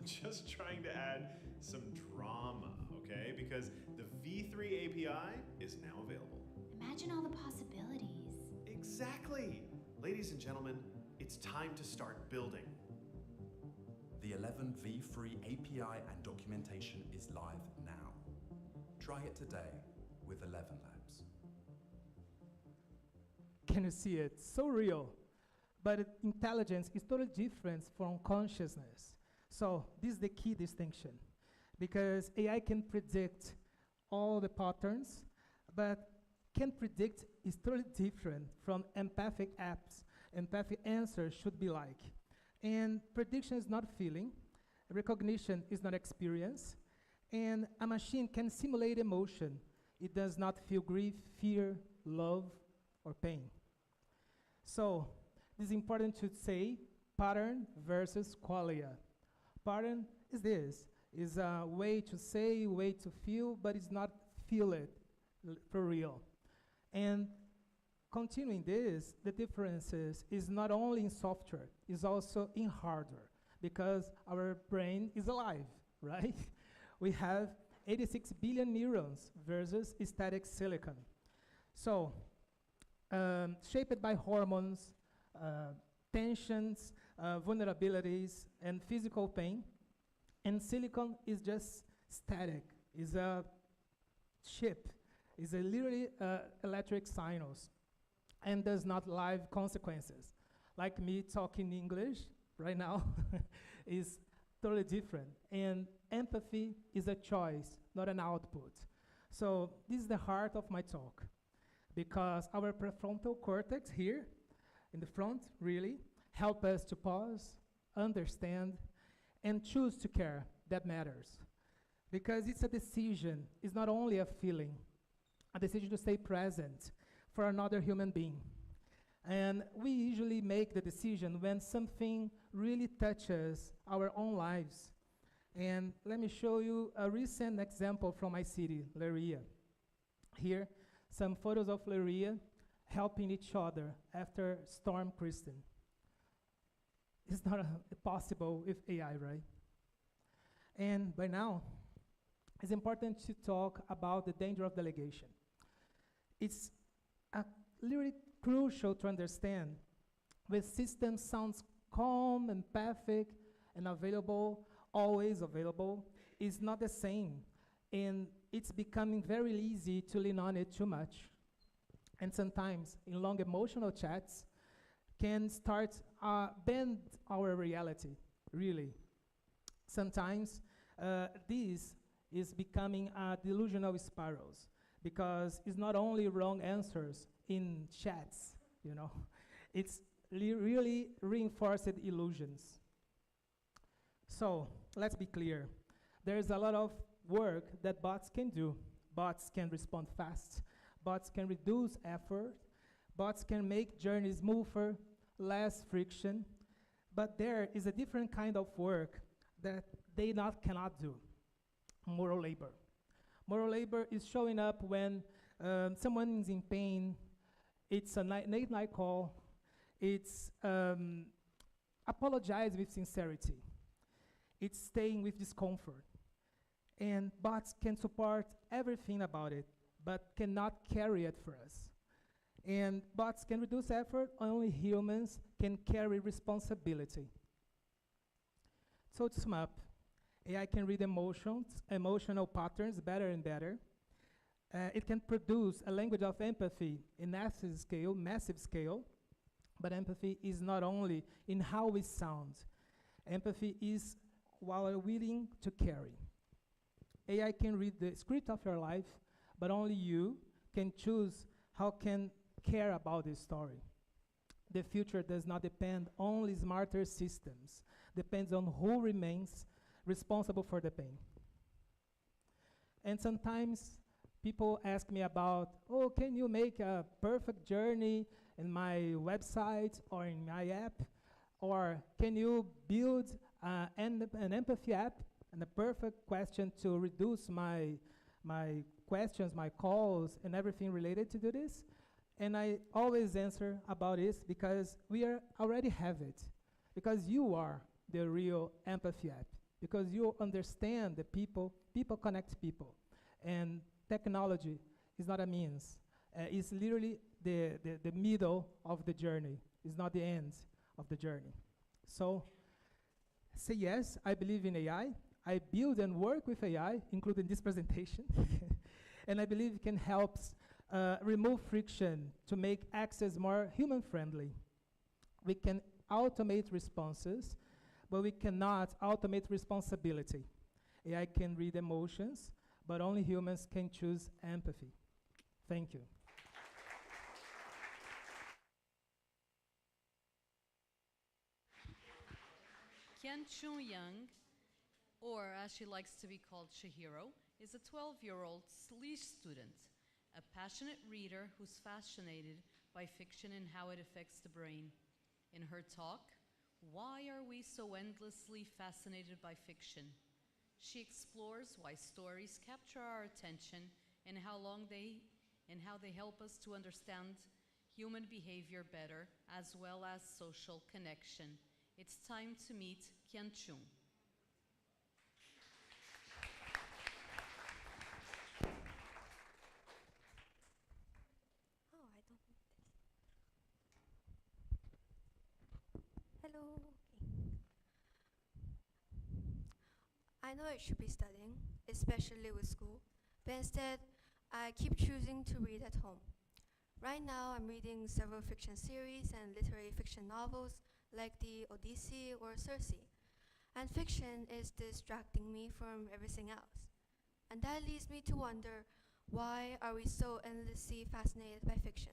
just trying to add some drama, okay? Because the V3 API is now available. Imagine all the possibilities. Exactly. Ladies and gentlemen, it's time to start building. The 11v3 API and documentation is live now. Try it today with 11 Labs. Can you see it? So real. But intelligence is totally different from consciousness. So this is the key distinction. Because AI can predict all the patterns, but can predict is totally different from empathic apps. Empathic answers should be like. And prediction is not feeling, recognition is not experience, and a machine can simulate emotion. It does not feel grief, fear, love, or pain. So, it is important to say pattern versus qualia. Pattern is this, is a way to say, way to feel, but it's not feel it for real. And continuing this, the differences is not only in software, is also in hardware, because our brain is alive, right? We have 86 billion neurons versus static silicon. So, shaped by hormones, tensions, vulnerabilities, and physical pain, and silicon is just static, is a chip, is a literally electric signals, and does not live consequences. Like me talking English right now is totally different. And empathy is a choice, not an output. So this is the heart of my talk, because our prefrontal cortex here in the front really help us to pause, understand, and choose to care. That matters. Because it's a decision, it's not only a feeling, a decision to stay present for another human being. And we usually make the decision when something really touches our own lives. And let me show you a recent example from my city, Leiria. Here, some photos of Leiria helping each other after Storm Kristen. It's not possible with AI, right? And by now, it's important to talk about the danger of delegation. It's really crucial to understand when system sounds calm, empathic, and available, always available, is not the same. And it's becoming very easy to lean on it too much. And sometimes, in long emotional chats, can start bend our reality, really. Sometimes, this is becoming delusional spirals, because it's not only wrong answers in chats, you know, it's really reinforced illusions. So, let's be clear. There's a lot of work that bots can do. Bots can respond fast. Bots can reduce effort. Bots can make journeys smoother, less friction. But there is a different kind of work that they cannot do. Moral labor. Moral labor is showing up when someone is in pain. It's a late night call. It's apologize with sincerity. It's staying with discomfort. And bots can support everything about it, but cannot carry it for us. And bots can reduce effort, only humans can carry responsibility. So to sum up, AI can read emotional patterns better and better. It can produce a language of empathy in massive scale, but empathy is not only in how we sound. Empathy is while we're willing to carry. AI can read the script of your life, but only you can choose how can care about this story. The future does not depend on smarter systems. Depends on who remains responsible for the pain. And sometimes people ask me about, oh, can you make a perfect journey in my website or in my app? Or can you build an empathy app and a perfect question to reduce my questions, my calls, and everything related to do this? And I always answer about this because we already have it. Because you are the real empathy app. because you understand that people connect people, and technology is not a means. It's literally the middle of the journey. It's not the end of the journey. So say yes, I believe in AI. I build and work with AI, including this presentation. And I believe it can help remove friction to make access more human-friendly. We can automate responses, but we cannot automate responsibility. AI can read emotions, but only humans can choose empathy. Thank you. Kyun Young, or as she likes to be called, Chihiro, is a 12-year-old Slish student, a passionate reader who's fascinated by fiction and how it affects the brain. In her talk, Why Are We So Endlessly Fascinated by Fiction? She explores why stories capture our attention and how they help us to understand human behavior better, as well as social connection. It's time to meet Kyun. Oh, I don't need this. Hello. Okay. I know I should be studying, especially with school, but instead, I keep choosing to read at home. Right now, I'm reading several fiction series and literary fiction novels like the Odyssey or Circe. And fiction is distracting me from everything else. And that leads me to wonder, why are we so endlessly fascinated by fiction?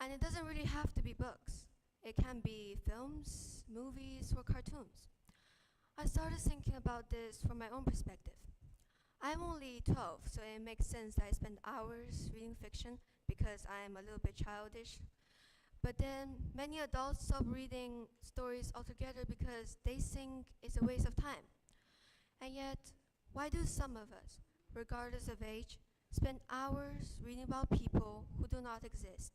And it doesn't really have to be books. It can be films, movies, or cartoons. I started thinking about this from my own perspective. I'm only 12, so it makes sense that I spend hours reading fiction because I'm a little bit childish. But then many adults stop reading stories altogether because they think it's a waste of time. And yet, why do some of us, regardless of age, spend hours reading about people who do not exist?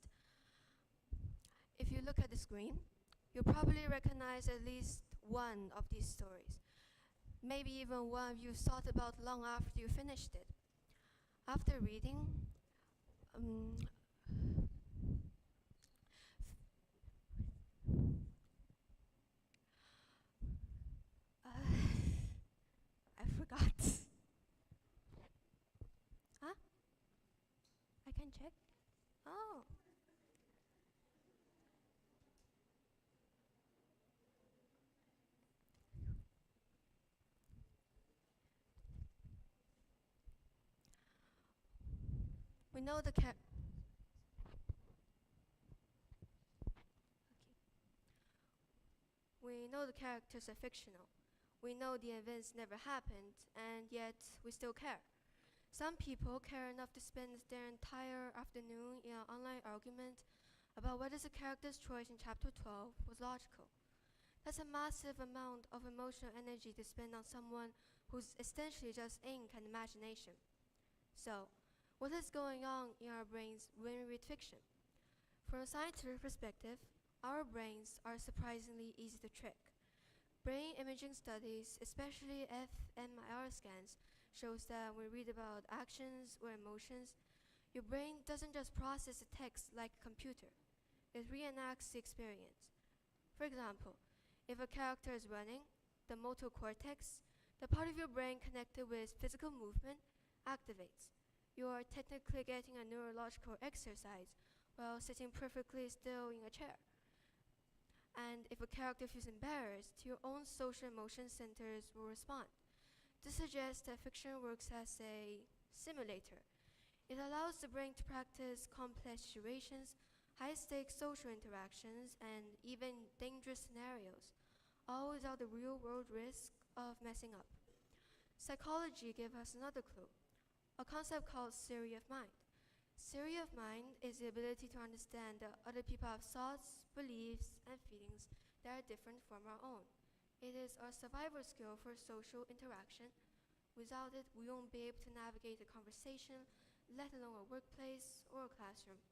If you look at the screen, you'll probably recognize at least one of these stories. Maybe even one you thought about long after you finished it. After reading, I forgot. Huh? I can check? Oh. We know the We know the characters are fictional. We know the events never happened, and yet we still care. Some people care enough to spend their entire afternoon in an online argument about whether the character's choice in chapter 12 was logical. That's a massive amount of emotional energy to spend on someone who's essentially just ink and imagination. So, what is going on in our brains when we read fiction? From a scientific perspective, our brains are surprisingly easy to trick. Brain imaging studies, especially fMRI scans, shows that when we read about actions or emotions, your brain doesn't just process the text like a computer. It reenacts the experience. For example, if a character is running, the motor cortex, the part of your brain connected with physical movement, activates. You are technically getting a neurological exercise while sitting perfectly still in a chair. And if a character feels embarrassed, your own social emotion centers will respond. This suggests that fiction works as a simulator. It allows the brain to practice complex situations, high-stakes social interactions, and even dangerous scenarios, all without the real-world risk of messing up. Psychology gives us another clue, a concept called theory of mind. Theory of mind is the ability to understand that other people have thoughts, beliefs, and feelings that are different from our own. It is our survival skill for social interaction. Without it, we won't be able to navigate a conversation, let alone a workplace or a classroom.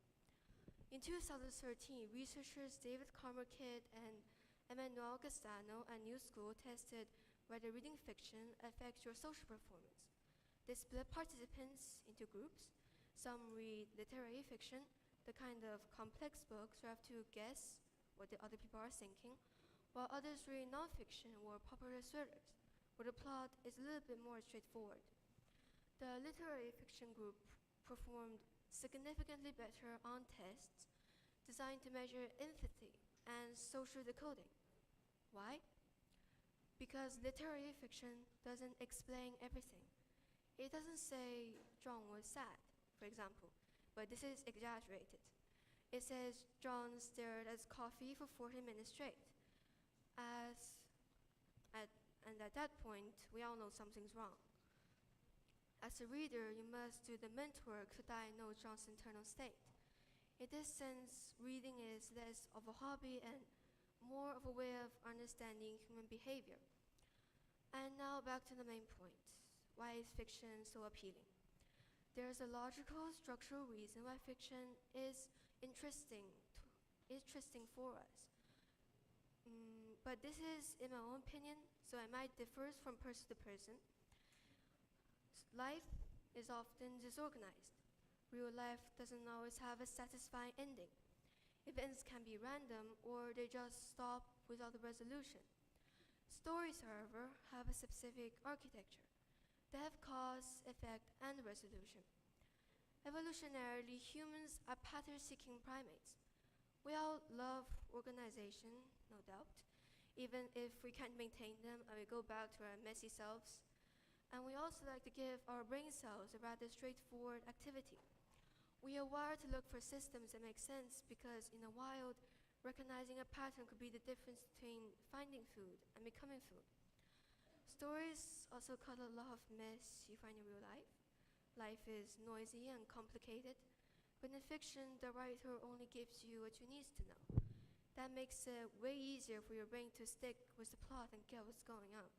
In 2013, researchers David Carmer Kidd and Emmanuel Castano at New School tested whether reading fiction affects your social performance. They split participants into groups. Some read literary fiction, the kind of complex books where you have to guess what the other people are thinking, while others read nonfiction or popular thrillers, where the plot is a little bit more straightforward. The literary fiction group performed significantly better on tests designed to measure empathy and social decoding. Why? Because literary fiction doesn't explain everything. It doesn't say John was sad, for example, but this is exaggerated. It says John stared at coffee for 40 minutes straight. And at that point, we all know something's wrong. As a reader, you must do the mental work to diagnose John's internal state. In this sense, reading is less of a hobby and more of a way of understanding human behavior. And now back to the main point. Why is fiction so appealing? There's a logical, structural reason why fiction is interesting for us. But this is in my own opinion, so it might differ from person to person. Life is often disorganized. Real life doesn't always have a satisfying ending. Events can be random or they just stop without a resolution. Stories, however, have a specific architecture. They have cause, effect, and resolution. Evolutionarily, humans are pattern-seeking primates. We all love organization, no doubt, even if we can't maintain them and we go back to our messy selves. And we also like to give our brain cells a rather straightforward activity. We are wired to look for systems that make sense because in the wild, recognizing a pattern could be the difference between finding food and becoming food. Stories also cut a lot of mess you find in real life. Life is noisy and complicated, but in fiction, the writer only gives you what you need to know. That makes it way easier for your brain to stick with the plot and get what's going on.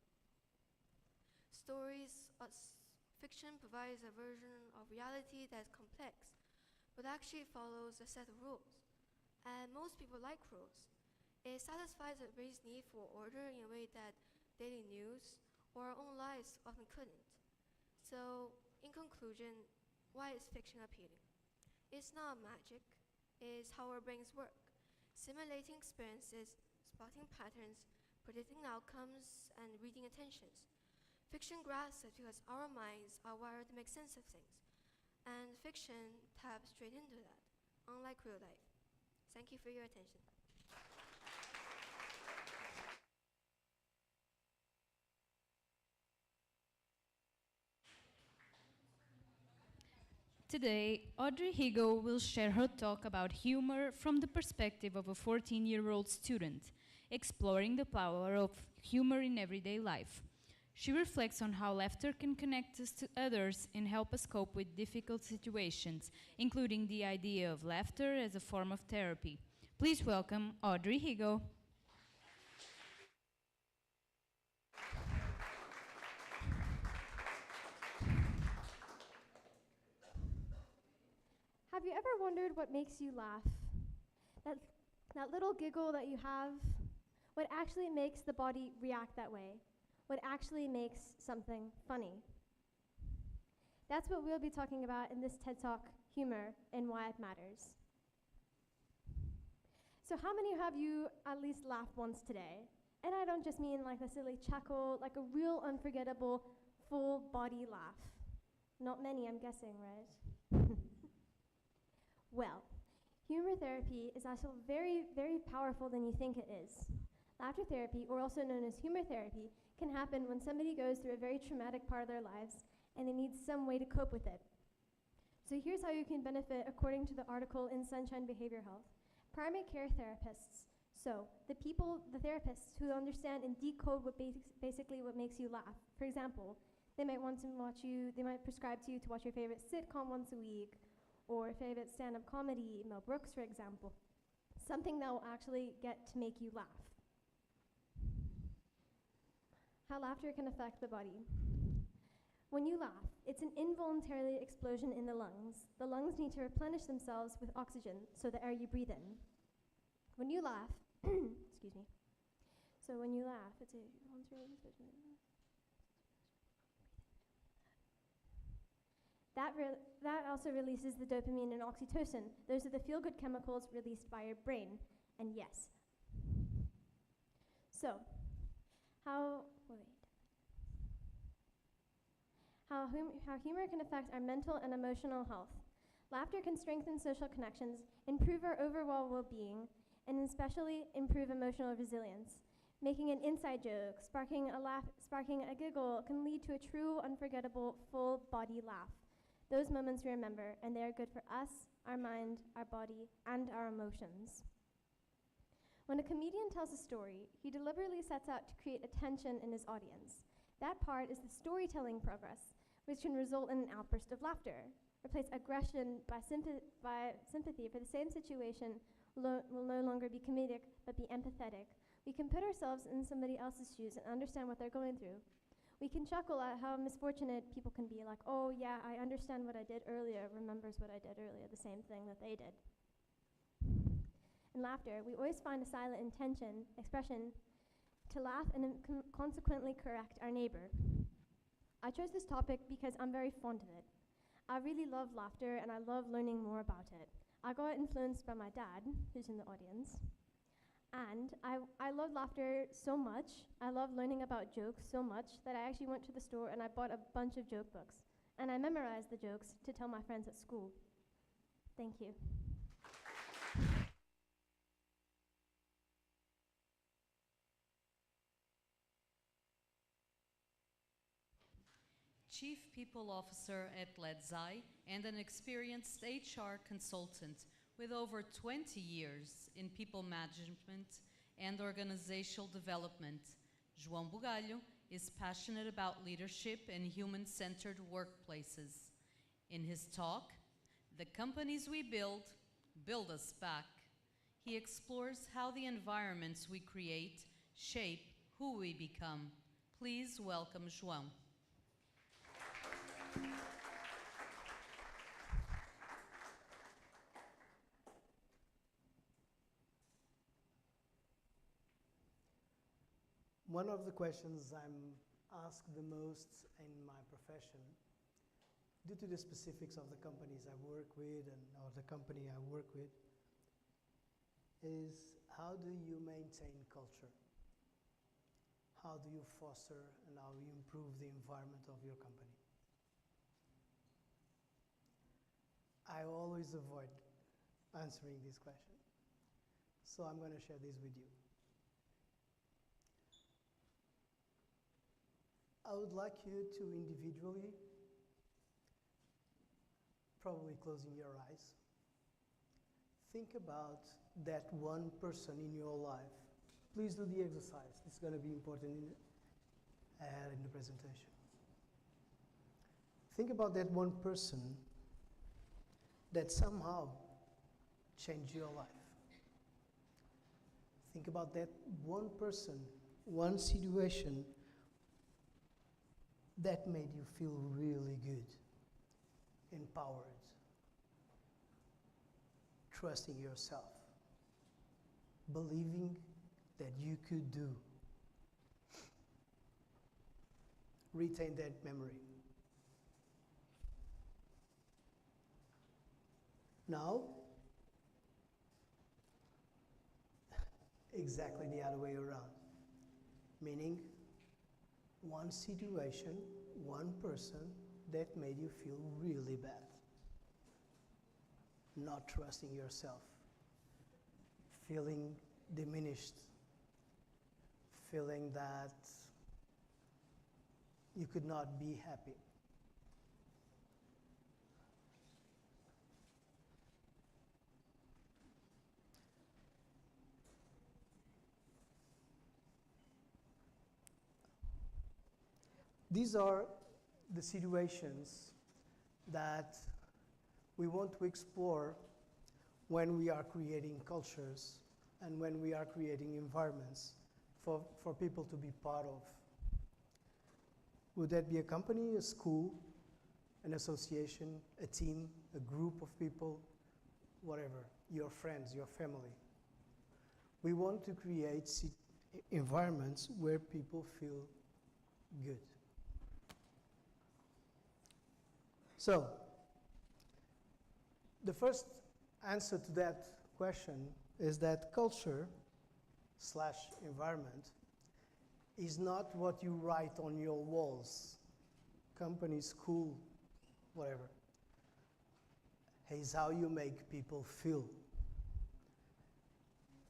Fiction provides a version of reality that's complex, but actually follows a set of rules. And most people like rules. It satisfies the brain's need for order in a way that daily news or our own lives often couldn't. So, in conclusion, why is fiction appealing? It's not magic, it's how our brains work. Simulating experiences, spotting patterns, predicting outcomes, and reading intentions. Fiction grasps it because our minds are wired to make sense of things. And fiction taps straight into that, unlike real life. Thank you for your attention. Today, Audrey Higo will share her talk about humor from the perspective of a 14-year-old student, exploring the power of humor in everyday life. She reflects on how laughter can connect us to others and help us cope with difficult situations, including the idea of laughter as a form of therapy. Please welcome Audrey Higo. Have you ever wondered what makes you laugh? That little giggle that you have, what actually makes the body react that way? What actually makes something funny? That's what we'll be talking about in this TED Talk, Humor and Why It Matters. So how many have you at least laughed once today? And I don't just mean like a silly chuckle, like a real unforgettable full body laugh. Not many, I'm guessing, right? Well, humor therapy is also very, very powerful than you think it is. Laughter therapy, or also known as humor therapy, can happen when somebody goes through a very traumatic part of their lives and they need some way to cope with it. So here's how you can benefit according to the article in Sunshine Behavior Health. Primary care therapists, so the therapists who understand and decode what basically what makes you laugh. For example, they might prescribe to you to watch your favorite sitcom once a week, or favorite stand-up comedy, Mel Brooks, for example. Something that will actually get to make you laugh. How laughter can affect the body. When you laugh, it's an involuntary explosion in the lungs. The lungs need to replenish themselves with oxygen, so the air you breathe in. When you laugh, excuse me. So when you laugh, it's a voluntary explosion. That also releases the dopamine and oxytocin. Those are the feel-good chemicals released by your brain. And yes. So, how humor can affect our mental and emotional health. Laughter can strengthen social connections, improve our overall well-being, and especially improve emotional resilience. Making an inside joke, sparking a laugh, sparking a giggle can lead to a true, unforgettable, full-body laugh. Those moments we remember, and they are good for us, our mind, our body, and our emotions. When a comedian tells a story, he deliberately sets out to create attention in his audience. That part is the storytelling progress, which can result in an outburst of laughter. Replace aggression by sympathy for the same situation will no longer be comedic, but be empathetic. We can put ourselves in somebody else's shoes and understand what they're going through. We can chuckle at how misfortunate people can be, like, oh yeah, I understand what I did earlier, remembers what I did earlier, the same thing that they did. In laughter, we always find a silent expression to laugh and consequently correct our neighbor. I chose this topic because I'm very fond of it. I really love laughter and I love learning more about it. I got influenced by my dad, who's in the audience, and I love laughter so much, I love learning about jokes so much, that I actually went to the store and I bought a bunch of joke books. And I memorized the jokes to tell my friends at school. Thank you. Chief People Officer at TEDxLeiria and an experienced HR consultant with over 20 years in people management and organizational development, João Bugalho is passionate about leadership and human-centered workplaces. In his talk, "The Companies We Build Us Back," he explores how the environments we create shape who we become. Please welcome João. One of the questions I'm asked the most in my profession, due to the specifics of the companies I work with or the company I work with, is how do you maintain culture? How do you foster and how you improve the environment of your company? I always avoid answering this question, so I'm going to share this with you. I would like you to individually, probably closing your eyes, think about that one person in your life. Please do the exercise. It's going to be important in the presentation. Think about that one person that somehow changed your life. Think about that one person, one situation that made you feel really good, empowered, trusting yourself, believing that you could do. Retain that memory. Now, exactly the other way around, meaning one situation, one person that made you feel really bad. Not trusting yourself, feeling diminished, feeling that you could not be happy. These are the situations that we want to explore when we are creating cultures and when we are creating environments for people to be part of. Would that be a company, a school, an association, a team, a group of people, whatever, your friends, your family? We want to create environments where people feel good. So, The first answer to that question is that culture slash environment is not what you write on your walls, company, school, whatever. It's how you make people feel.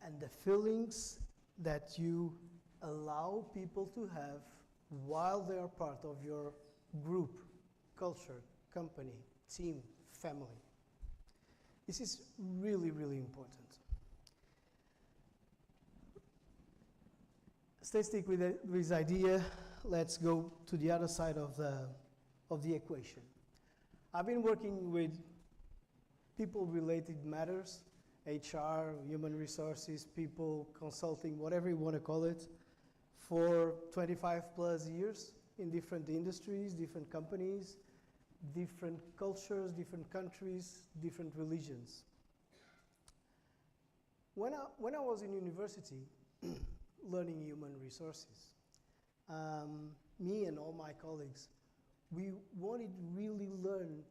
And the feelings that you allow people to have while they are part of your group, culture, company, team, family. This is really, really important. Stay stick with this idea. Let's go to the other side of the equation. I've been working with people-related matters, HR, human resources, people, consulting, whatever you want to call it, for 25 plus years in different industries, different companies, different cultures, different countries, different religions. When I was in university learning human resources, me and all my colleagues, we wanted to really learn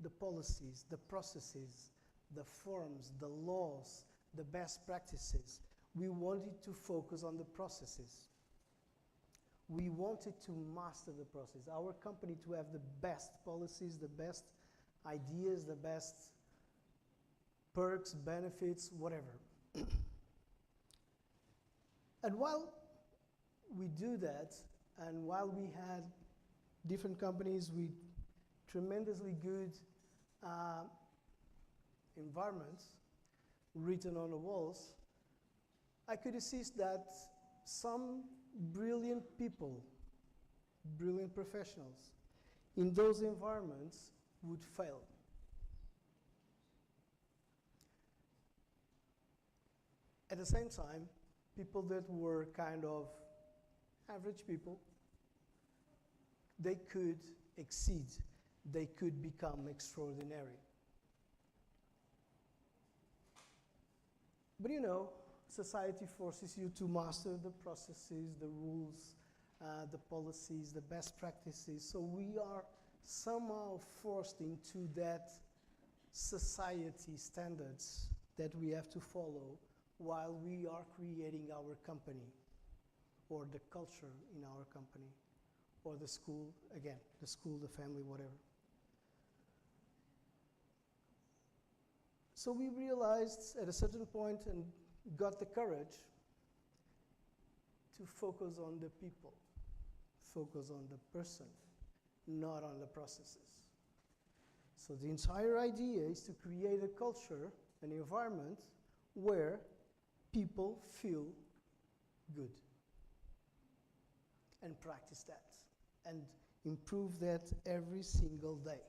the policies, the processes, the forms, the laws, the best practices. We wanted to focus on the processes. We wanted to master the process. Our company to have the best policies, the best ideas, the best perks, benefits, whatever. And while we do that, and while we had different companies with tremendously good environments written on the walls, I could assist that some brilliant people, brilliant professionals in those environments would fail. At the same time, people that were kind of average people, they could exceed, they could become extraordinary. But you know, society forces you to master the processes, the rules, the policies, the best practices. So we are somehow forced into that society standards that we have to follow while we are creating our company or the culture in our company or the school, again, the school, the family, whatever. So we realized at a certain point and got the courage to focus on the people, focus on the person, not on the processes. So the entire idea is to create a culture, an environment where people feel good and practice that and improve that every single day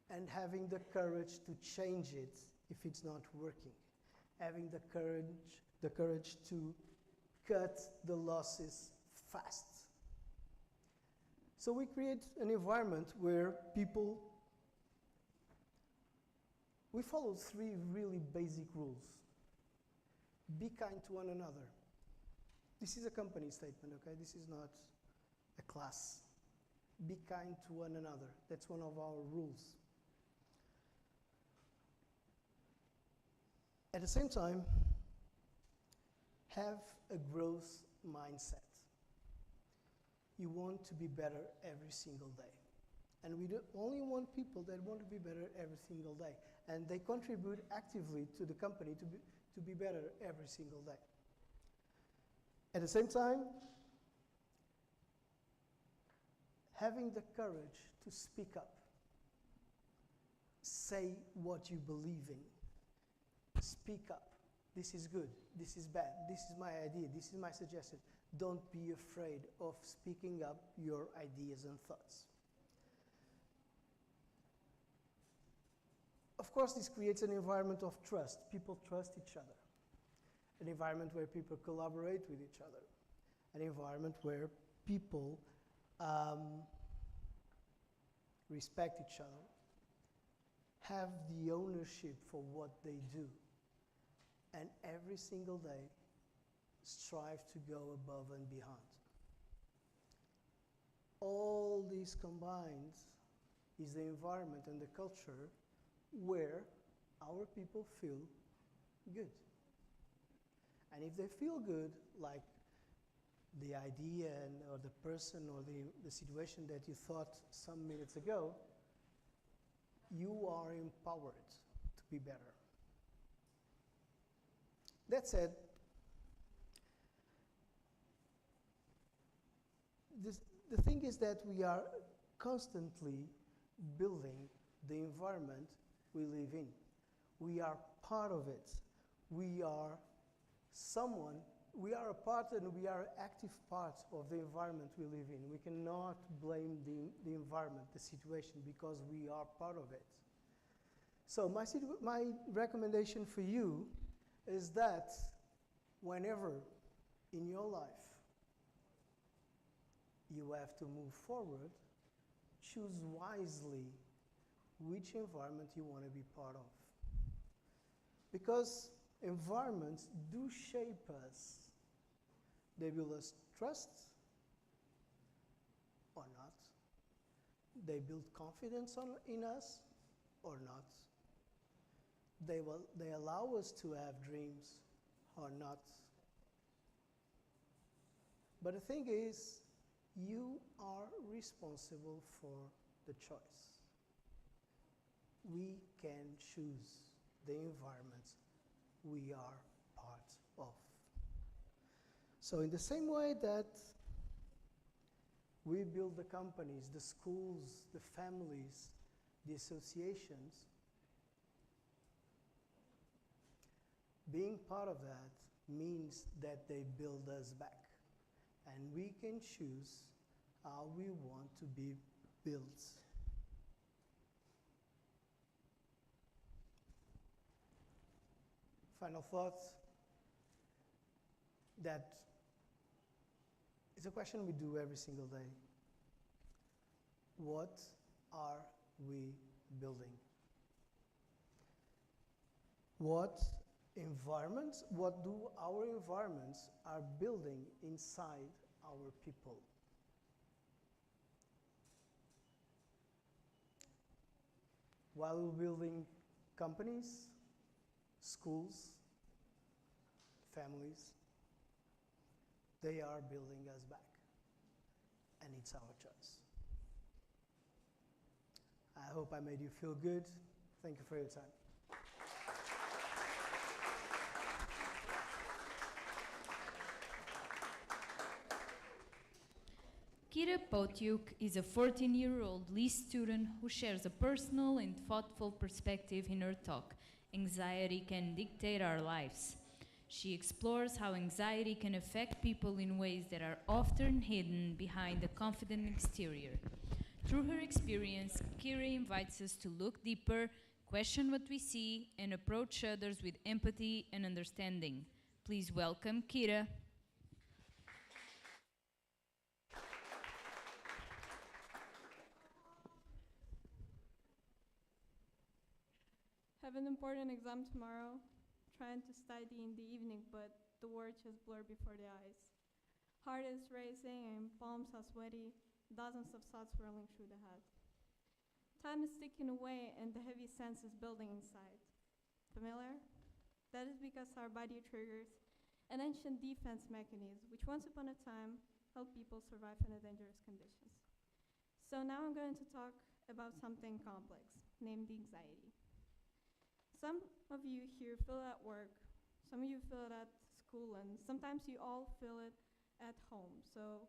and having the courage to change it if it's not working, having the courage to cut the losses fast. So we create an environment where people, we follow 3 really basic rules. Be kind to one another. This is a company statement, okay? This is not a class. Be kind to one another. That's one of our rules. At the same time, have a growth mindset. You want to be better every single day. And we only want people that want to be better every single day. And they contribute actively to the company to be better every single day. At the same time, having the courage to speak up. Say what you believe in. Speak up. This is good. This is bad. This is my idea. This is my suggestion. Don't be afraid of speaking up your ideas and thoughts. Of course, this creates an environment of trust. People trust each other. An environment where people collaborate with each other. An environment where people respect each other, have the ownership for what they do, and every single day strive to go above and beyond. All these combined is the environment and the culture where our people feel good. And if they feel good, like the idea or the person or the situation that you thought some minutes ago, you are empowered to be better. That said, the thing is that we are constantly building the environment we live in. We are part of it. We are a part and we are active part of the environment we live in. We cannot blame the environment, the situation, because we are part of it. So my recommendation for you is that whenever in your life you have to move forward, choose wisely which environment you want to be part of. Because environments do shape us. They build us trust or not. They build confidence in us or not. They allow us to have dreams or not. But the thing is, you are responsible for the choice. We can choose the environments we are part of. So in the same way that we build the companies, the schools, the families, the associations, being part of that means that they build us back. And we can choose how we want to be built. Final thoughts, that is a question we do every single day. What are we building? What do our environments are building inside our people? While we're building companies, schools, families, they are building us back. And it's our choice. I hope I made you feel good. Thank you for your time. Kira Potiuk is a 14-year-old Lee student who shares a personal and thoughtful perspective in her talk, Anxiety Can Dictate Our Lives. She explores how anxiety can affect people in ways that are often hidden behind a confident exterior. Through her experience, Kira invites us to look deeper, question what we see, and approach others with empathy and understanding. Please welcome Kira. Have an important exam tomorrow. Trying to study in the evening, but the words just blur before the eyes. Heart is racing and palms are sweaty, dozens of thoughts whirling through the head. Time is ticking away and the heavy sense is building inside. Familiar? That is because our body triggers an ancient defense mechanism which once upon a time helped people survive in dangerous conditions. So now I'm going to talk about something complex, named anxiety. Some of you here feel it at work, some of you feel it at school, and sometimes you all feel it at home. So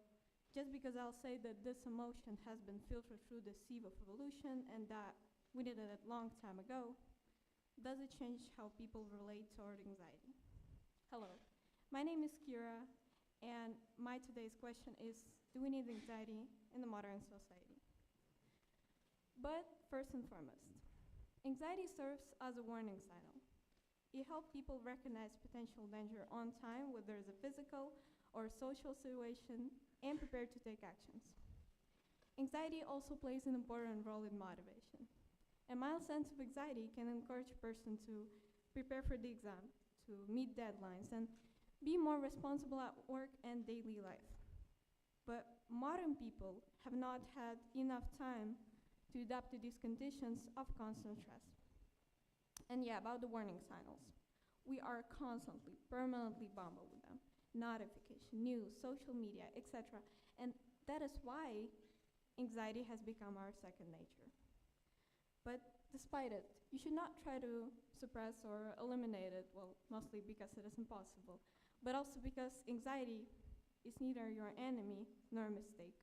just because I'll say that this emotion has been filtered through the sieve of evolution and that we did it a long time ago, does it change how people relate toward anxiety? Hello, my name is Kira, and my today's question is, do we need anxiety in the modern society? But first and foremost, anxiety serves as a warning signal. It helps people recognize potential danger on time, whether it's a physical or social situation, and prepare to take actions. Anxiety also plays an important role in motivation. A mild sense of anxiety can encourage a person to prepare for the exam, to meet deadlines, and be more responsible at work and daily life. But modern people have not had enough time to adapt to these conditions of constant stress. And yeah, about the warning signals. We are constantly, permanently bombarded with them. Notification, news, social media, etc. And that is why anxiety has become our second nature. But despite it, you should not try to suppress or eliminate it, well, mostly because it is impossible, but also because anxiety is neither your enemy nor a mistake.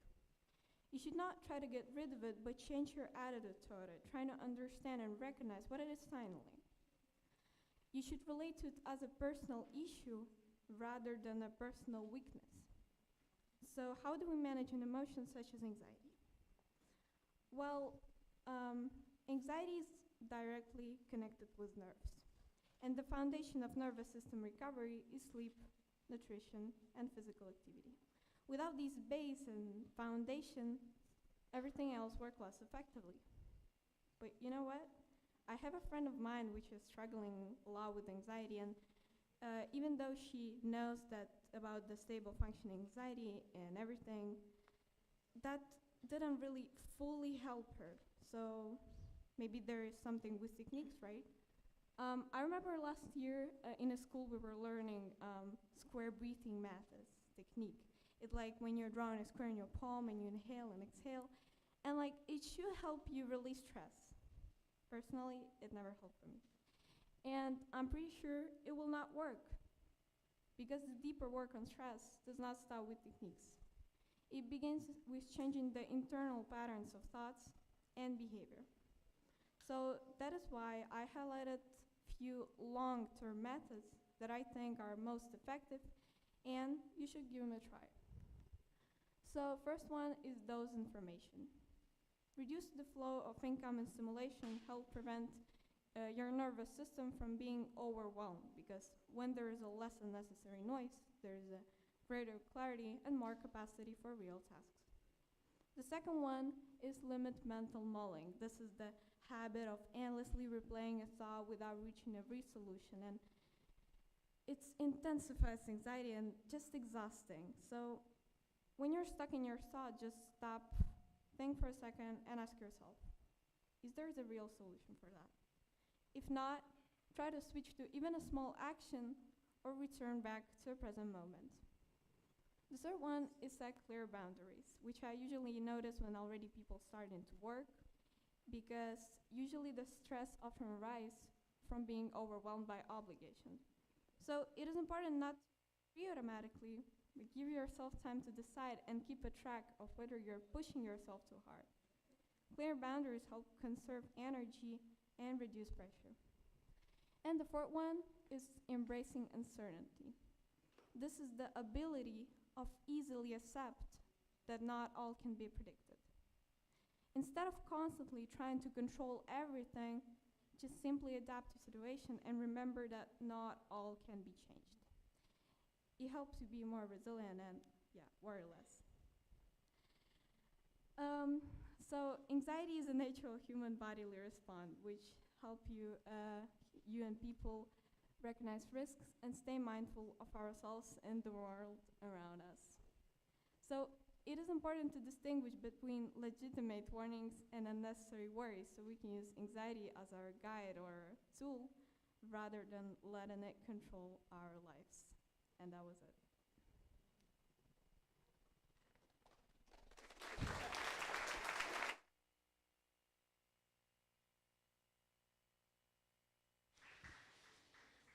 You should not try to get rid of it, but change your attitude toward it, trying to understand and recognize what it is finally. You should relate to it as a personal issue rather than a personal weakness. So how do we manage an emotion such as anxiety? Well, anxiety is directly connected with nerves. And the foundation of nervous system recovery is sleep, nutrition, and physical activity. Without these base and foundation, everything else works less effectively. But you know what? I have a friend of mine which is struggling a lot with anxiety, and even though she knows that about the stable functioning anxiety and everything, that didn't really fully help her. So maybe there is something with techniques, right? I remember last year in a school we were learning square breathing methods technique. It's like when you're drawing a square in your palm and you inhale and exhale, and like it should help you release stress. Personally, it never helped for me. And I'm pretty sure it will not work because the deeper work on stress does not start with techniques. It begins with changing the internal patterns of thoughts and behavior. So that is why I highlighted few long-term methods that I think are most effective, and you should give them a try. So first one is dose information. Reduce the flow of income and stimulation, help prevent your nervous system from being overwhelmed, because when there is a less unnecessary noise, there is a greater clarity and more capacity for real tasks. The second one is limit mental mulling. This is the habit of endlessly replaying a thought without reaching a resolution, and it intensifies anxiety and just exhausting. So when you're stuck in your thought, just stop, think for a second, and ask yourself, is there a real solution for that? If not, try to switch to even a small action or return back to a present moment. The third one is set clear boundaries, which I usually notice when already people starting to work, because usually the stress often arises from being overwhelmed by obligation. So it is important not to be automatically, but give yourself time to decide and keep a track of whether you're pushing yourself too hard. Clear boundaries help conserve energy and reduce pressure. And the fourth one is embracing uncertainty. This is the ability of easily accept that not all can be predicted. Instead of constantly trying to control everything, just simply adapt to situation and remember that not all can be changed. It helps you be more resilient and, worry less. So anxiety is a natural human bodily response which help you and people recognize risks and stay mindful of ourselves and the world around us. So it is important to distinguish between legitimate warnings and unnecessary worries, so we can use anxiety as our guide or tool rather than letting it control our lives. And that was it.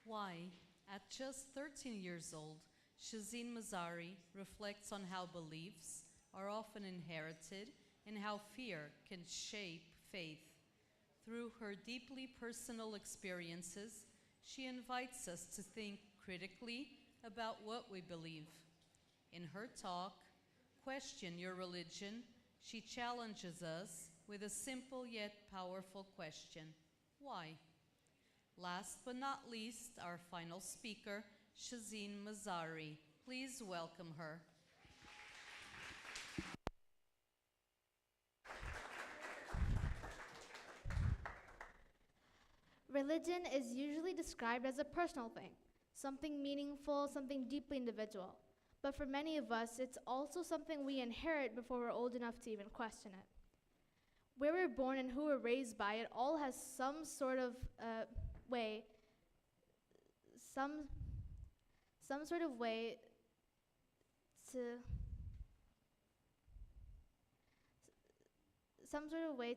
Why, at just 13 years old, Shazeen Mazari reflects on how beliefs are often inherited and how fear can shape faith. Through her deeply personal experiences, she invites us to think critically about what we believe. In her talk, Question Your Religion, she challenges us with a simple yet powerful question: why? Last but not least, our final speaker, Shazeen Mazari. Please welcome her. Religion is usually described as a personal thing, something meaningful, something deeply individual. But for many of us, it's also something we inherit before we're old enough to even question it. Where we're born and who we're raised by, it all has some sort of way, some sort of way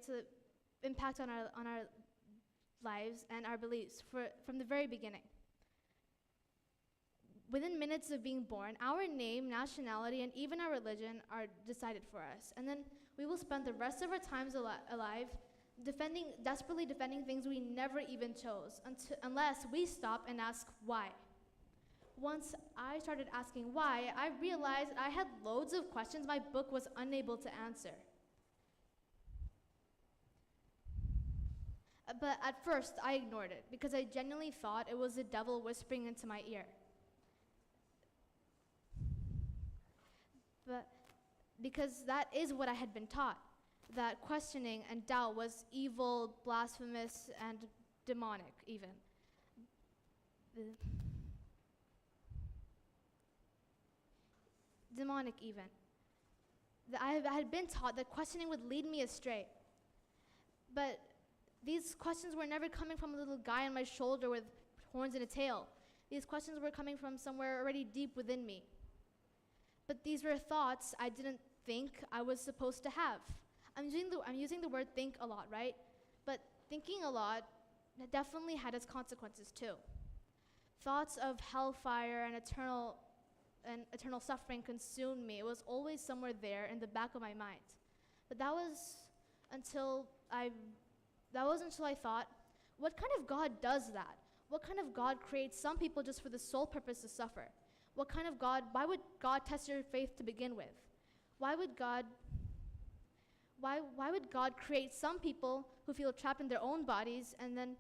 to impact on our lives and our beliefs from the very beginning. Within minutes of being born, our name, nationality, and even our religion are decided for us. And then we will spend the rest of our times alive desperately defending things we never even chose, unless we stop and ask why. Once I started asking why, I realized I had loads of questions my book was unable to answer. But at first, I ignored it because I genuinely thought it was the devil whispering into my ear. But because that is what I had been taught, that questioning and doubt was evil, blasphemous, and demonic even. Demonic even. I had been taught that questioning would lead me astray. But these questions were never coming from a little guy on my shoulder with horns and a tail. These questions were coming from somewhere already deep within me. But these were thoughts I didn't think I was supposed to have. I'm using the word think a lot, right? But thinking a lot definitely had its consequences too. Thoughts of hellfire and eternal suffering consumed me. It was always somewhere there in the back of my mind. But that was until I thought, what kind of God does that? What kind of God creates some people just for the sole purpose to suffer? Why would God test your faith to begin with? Why would God create some people who feel trapped in their own bodies and then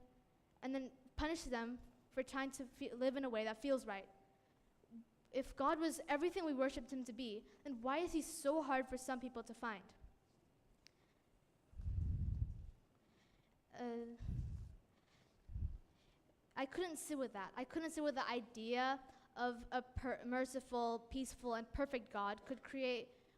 punish them for trying to live in a way that feels right? If God was everything we worshipped him to be, then why is he so hard for some people to find? I couldn't sit with that. I couldn't sit with the idea of a merciful, peaceful, and perfect God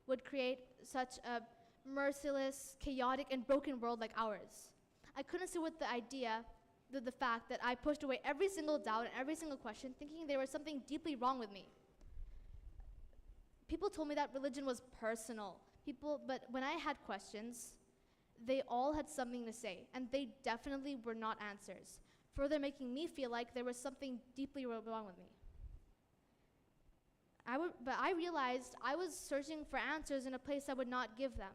would create such a merciless, chaotic, and broken world like ours. I couldn't sit with the idea, the fact that I pushed away every single doubt and every single question, thinking there was something deeply wrong with me. People told me that religion was personal. But when I had questions, they all had something to say, and they definitely were not answers, further making me feel like there was something deeply wrong with me. But I realized I was searching for answers in a place I would not give them.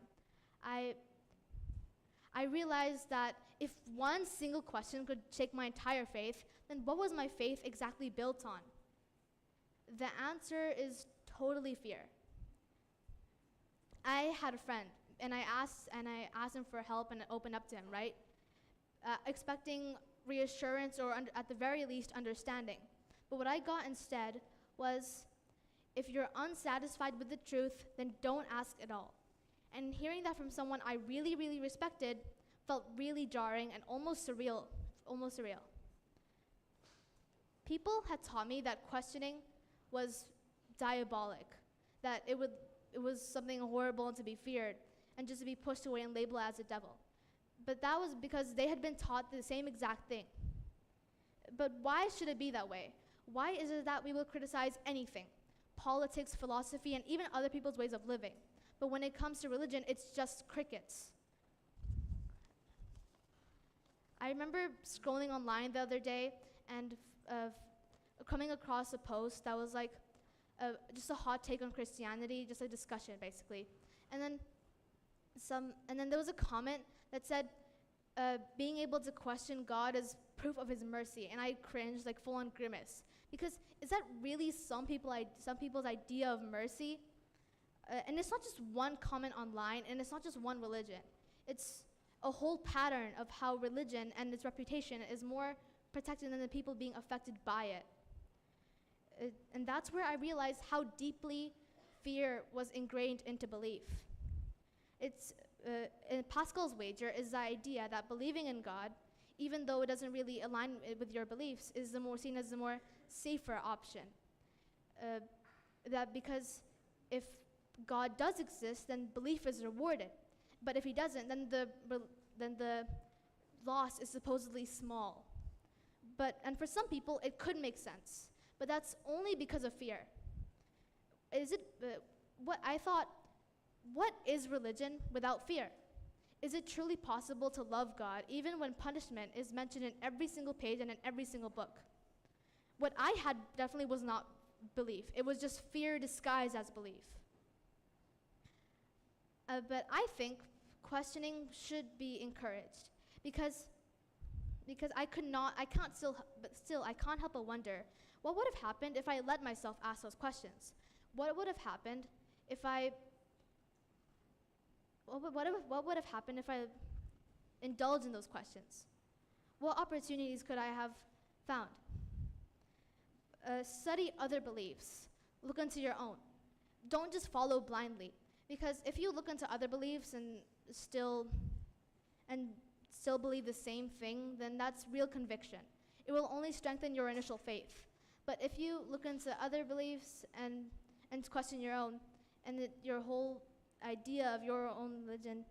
I realized that if one single question could shake my entire faith, then what was my faith exactly built on? The answer is totally fear. I had a friend, and I asked him for help and opened up to him, right? Expecting reassurance or at the very least understanding. But what I got instead was, if you're unsatisfied with the truth, then don't ask at all. And hearing that from someone I really, really respected felt really jarring and almost surreal. People had taught me that questioning was diabolic, that it was something horrible and to be feared, and just to be pushed away and labeled as a devil. But that was because they had been taught the same exact thing. But why should it be that way? Why is it that we will criticize anything? Politics, philosophy, and even other people's ways of living. But when it comes to religion, it's just crickets. I remember scrolling online the other day and coming across a post that was like just a hot take on Christianity, just a discussion basically. And then there was a comment that said, being able to question God is proof of his mercy, and I cringed, like full on grimace. Because is that really some people's idea of mercy? And it's not just one comment online, and it's not just one religion. It's a whole pattern of how religion and its reputation is more protected than the people being affected by it. And that's where I realized how deeply fear was ingrained into belief. Pascal's wager is the idea that believing in God, even though it doesn't really align with your beliefs, is seen as the more safer option. That because if God does exist, then belief is rewarded. But if he doesn't, then the loss is supposedly small. And for some people, it could make sense. But that's only because of fear. What is religion without fear? Is it truly possible to love God even when punishment is mentioned in every single page and in every single book? What I had definitely was not belief. It was just fear disguised as belief. But I think questioning should be encouraged because I can't help but wonder, what would have happened if I let myself ask those questions? What would have happened if I indulged in those questions? What opportunities could I have found? Study other beliefs. Look into your own. Don't just follow blindly. Because if you look into other beliefs and still believe the same thing, then that's real conviction. It will only strengthen your initial faith. But if you look into other beliefs and question your own, and your whole idea of your own religion,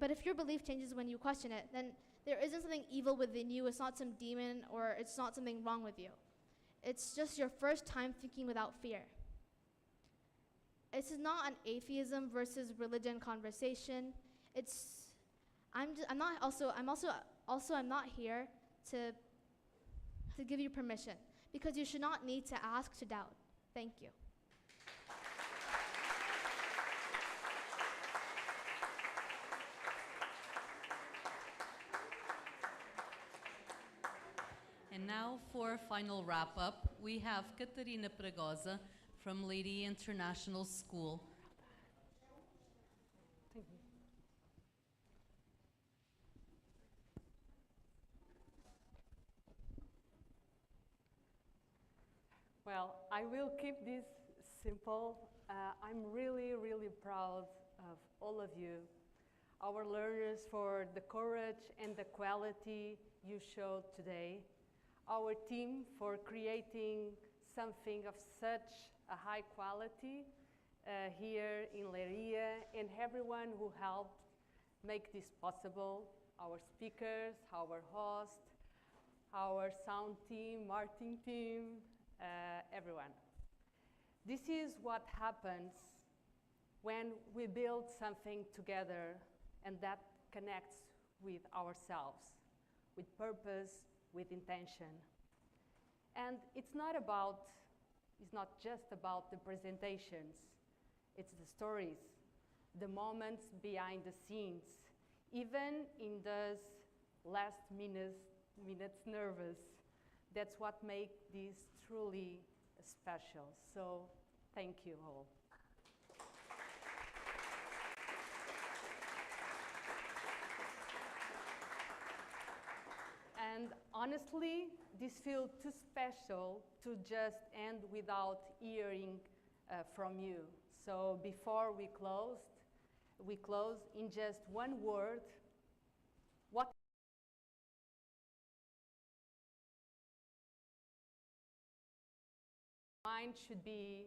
but if your belief changes when you question it, then there isn't something evil within you. It's not some demon, or it's not something wrong with you. It's just your first time thinking without fear. This is not an atheism versus religion conversation. I'm not here to give you permission, because you should not need to ask to doubt. Thank you. And now for a final wrap-up, we have Catarina Pregosa from Leiria International School. Thank you. Well, I will keep this simple. I'm really, really proud of all of you, our learners, for the courage and the quality you showed today, our team for creating something of such a high quality here in Leiria, and everyone who helped make this possible, our speakers, our host, our sound team, marketing team, everyone. This is what happens when we build something together, and that connects with ourselves, with purpose, with intention. And it's not just about the presentations, it's the stories, the moments behind the scenes, even in those last minutes nervous. That's what makes this truly special. So thank you all. And honestly, this feels too special to just end without hearing from you. So before we close in just one word. What mind should be